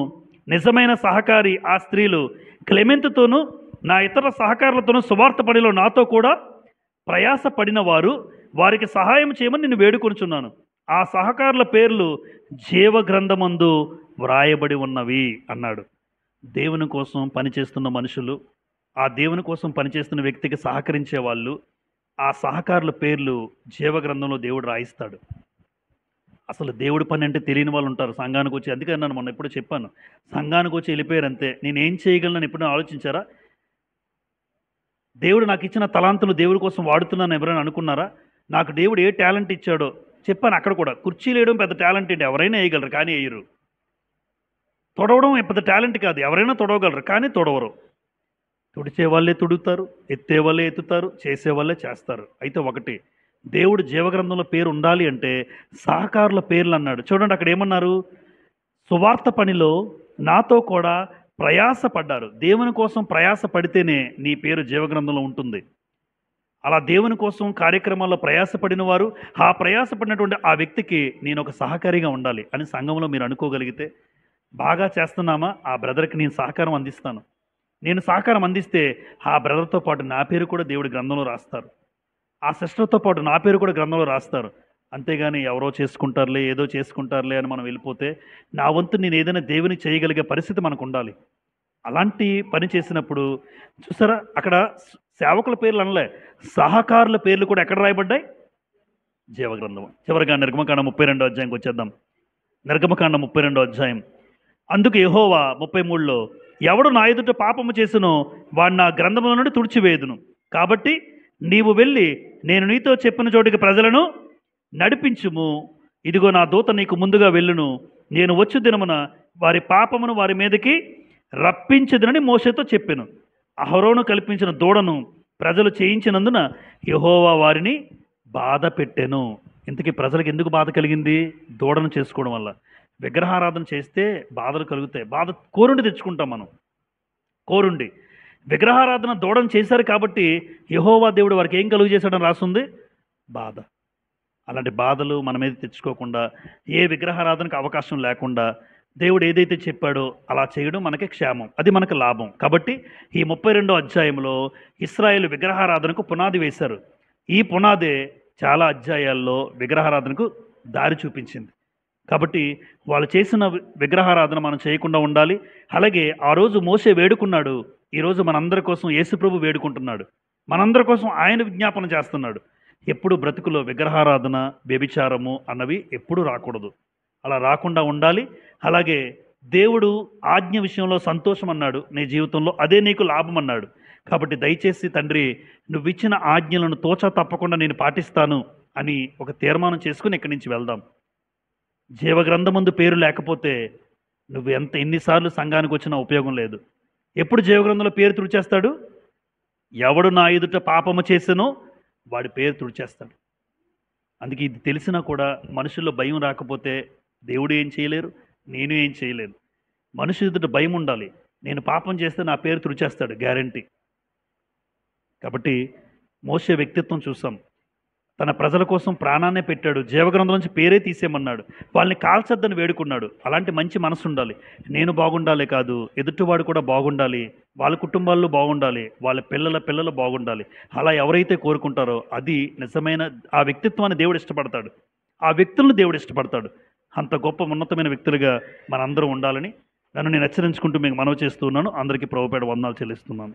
నిజమైన సహకారి ఆ స్త్రీలు క్లెమెంతుతోనూ నా ఇతర సహకారులతోనూ సువార్త పనిలో నాతో కూడా ప్రయాసపడిన వారు, వారికి సహాయం చేయమని నేను వేడుకొనుచున్నాను. ఆ సహకారుల పేర్లు జీవగ్రంథమందు వ్రాయబడి ఉన్నవి అన్నాడు. దేవుని కోసం పనిచేస్తున్న మనుషులు, ఆ దేవుని కోసం పనిచేస్తున్న వ్యక్తికి సహకరించే వాళ్ళు, ఆ సహకారుల పేర్లు జీవగ్రంథంలో దేవుడు రాయిస్తాడు. అసలు దేవుడి పని అంటే తెలియని వాళ్ళు ఉంటారు సంఘానికి వచ్చి. అందుకే నన్ను మొన్న ఎప్పుడు చెప్పాను, సంఘానికి వచ్చి వెళ్ళిపోయారు అంతే. నేనేం చేయగలను ఎప్పుడైనా ఆలోచించారా? దేవుడు నాకు ఇచ్చిన తలాంతులు దేవుడి కోసం వాడుతున్నాను ఎవరైనా అనుకున్నారా? నాకు దేవుడు ఏ టాలెంట్ ఇచ్చాడో, చెప్పాను అక్కడ కూడా. కుర్చీలు వేయడం పెద్ద టాలెంట్ ఏంటి? ఎవరైనా వేయగలరు కానీ వేయరు. తొడవడం పెద్ద టాలెంట్ కాదు, ఎవరైనా తొడవగలరు కానీ తొడవరు. తుడిచే వాళ్ళే తుడుతారు, ఎత్తే వాళ్ళే ఎత్తుతారు, చేసే వాళ్ళే చేస్తారు. అయితే ఒకటి, దేవుడు జీవగ్రంథంలో పేరు ఉండాలి అంటే సహకారుల పేర్లు అన్నాడు. చూడండి అక్కడ ఏమన్నారు? సువార్త పనిలో నాతో కూడా ప్రయాసపడ్డారు. దేవుని కోసం ప్రయాస పడితేనే నీ పేరు జీవగ్రంథంలో ఉంటుంది. అలా దేవుని కోసం కార్యక్రమాల్లో ప్రయాసపడిన వారు, ఆ ప్రయాసపడినటువంటి ఆ వ్యక్తికి నేను ఒక సహకారిగా ఉండాలి అని సంఘంలో మీరు అనుకోగలిగితే, బాగా చేస్తున్నామా ఆ బ్రదర్కి నేను సహకారం అందిస్తాను. నేను సహకారం అందిస్తే ఆ బ్రదర్తో పాటు నా పేరు కూడా దేవుడి గ్రంథంలో రాస్తారు. ఆ సిస్టర్తో పాటు నా పేరు కూడా గ్రంథంలో రాస్తారు. అంతేగాని ఎవరో చేసుకుంటారులే, ఏదో చేసుకుంటారులే అని మనం వెళ్ళిపోతే, నా వంతు నేను ఏదైనా దేవునికి చేయగలిగే పరిస్థితి మనకు ఉండాలి. అలాంటి పని చేసినప్పుడు చూసారా, అక్కడ సేవకుల పేర్లు అనలే, సహకారుల పేర్లు కూడా ఎక్కడ రాయబడ్డాయి? జీవగ్రంథం. చివరిగా నిర్గమకాండ 32వ అధ్యాయంకి వచ్చేద్దాం. నిర్గమకాండ 32వ అధ్యాయం. అందుకు యెహోవా 33లో, ఎవడు నా ఎదుట పాపము చేసినో వాడు నా గ్రంథముల నుండి తుడిచివేయుదును. కాబట్టి నీవు వెళ్ళి నేను నీతో చెప్పిన చోటికి ప్రజలను నడిపించుము. ఇదిగో నా దూత నీకు ముందుగా వెళ్ళును. నేను వచ్చు దినమున వారి పాపమును వారి మీదకి రప్పించదునని మోషేతో చెప్పెను. అహరోను కల్పించిన దూడను ప్రజలు చేయించినందున యెహోవా వారిని బాధ పెట్టెను. ఇంతకీ ప్రజలకు ఎందుకు బాధ కలిగింది? దూడను చేసుకోవడం వల్ల. విగ్రహారాధన చేస్తే బాధలు కలుగుతాయి. బాధ కోరుండి తెచ్చుకుంటాం మనం. కోరుండి విగ్రహారాధన దూడను చేశారు కాబట్టి యెహోవా దేవుడు వారికి ఏం కలుగు చేశాడని రాస్తుంది? బాధ. అలాంటి బాధలు మన మీద తెచ్చుకోకుండా, ఏ విగ్రహారాధనకు అవకాశం లేకుండా దేవుడు ఏదైతే చెప్పాడో అలా చేయడం మనకి క్షేమం, అది మనకు లాభం. కాబట్టి ఈ 32వ అధ్యాయంలో ఇశ్రాయేలు విగ్రహారాధనకు పునాది వేశారు. ఈ పునాదే చాలా అధ్యాయాల్లో విగ్రహారాధనకు దారి చూపించింది. కాబట్టి వాళ్ళు చేసిన విగ్రహారాధన మనం చేయకుండా ఉండాలి. అలాగే ఆ రోజు మోషే వేడుకున్నాడు, ఈరోజు మనందరి కోసం యేసుప్రభు వేడుకుంటున్నాడు. మనందరి కోసం ఆయన విజ్ఞాపన చేస్తున్నాడు. ఎప్పుడు బ్రతుకులో విగ్రహారాధన, వ్యభిచారము అన్నవి ఎప్పుడూ రాకూడదు. అలా రాకుండా ఉండాలి. అలాగే దేవుడు ఆజ్ఞ విషయంలో సంతోషం అన్నాడు నీ జీవితంలో, అదే నీకు లాభం అన్నాడు. కాబట్టి దయచేసి తండ్రి, నువ్వు ఇచ్చిన ఆజ్ఞలను తోచా తప్పకుండా నేను పాటిస్తాను అని ఒక తీర్మానం చేసుకుని ఇక్కడి నుంచి వెళ్దాం. జీవగ్రంథమందు పేరు లేకపోతే నువ్వు ఎన్నిసార్లు సంఘానికి వచ్చినా ఉపయోగం లేదు. ఎప్పుడు జీవగ్రంథంలో పేరు తుడిచేస్తాడు? ఎవడు నా ఎదుట పాపము చేసినో వాడి పేరు తుడిచేస్తాడు. అందుకే ఇది తెలిసినా కూడా మనుషుల్లో భయం రాకపోతే దేవుడు ఏం చేయలేరు, నేను ఏం చేయలేను. మనిషి ఎదుట భయం ఉండాలి. నేను పాపం చేస్తే నా పేరు తుడిచేస్తాడు, గ్యారంటీ. కాబట్టి మోషే వ్యక్తిత్వం చూసాం. తన ప్రజల కోసం ప్రాణాన్నే పెట్టాడు. జీవగ్రంథం నుంచి పేరే తీసేయమన్నాడు. వాళ్ళని కాల్చొద్దని వేడుకున్నాడు. అలాంటి మంచి మనసు ఉండాలి. నేను బాగుండాలి కాదు, ఎదుటివాడు కూడా బాగుండాలి, వాళ్ళ కుటుంబాల్లో బాగుండాలి, వాళ్ళ పిల్లలు బాగుండాలి. అలా ఎవరైతే కోరుకుంటారో అది నిజమైన ఆ వ్యక్తిత్వాన్ని దేవుడు ఇష్టపడతాడు. ఆ వ్యక్తులను దేవుడు ఇష్టపడతాడు. అంత గొప్ప ఉన్నతమైన వ్యక్తులుగా మనందరం ఉండాలని నన్ను నేను హెచ్చరించుకుంటూ మీకు మనవి చేస్తున్నాను. అందరికీ ప్రభుపేట వందనాలు చెల్లిస్తున్నాను.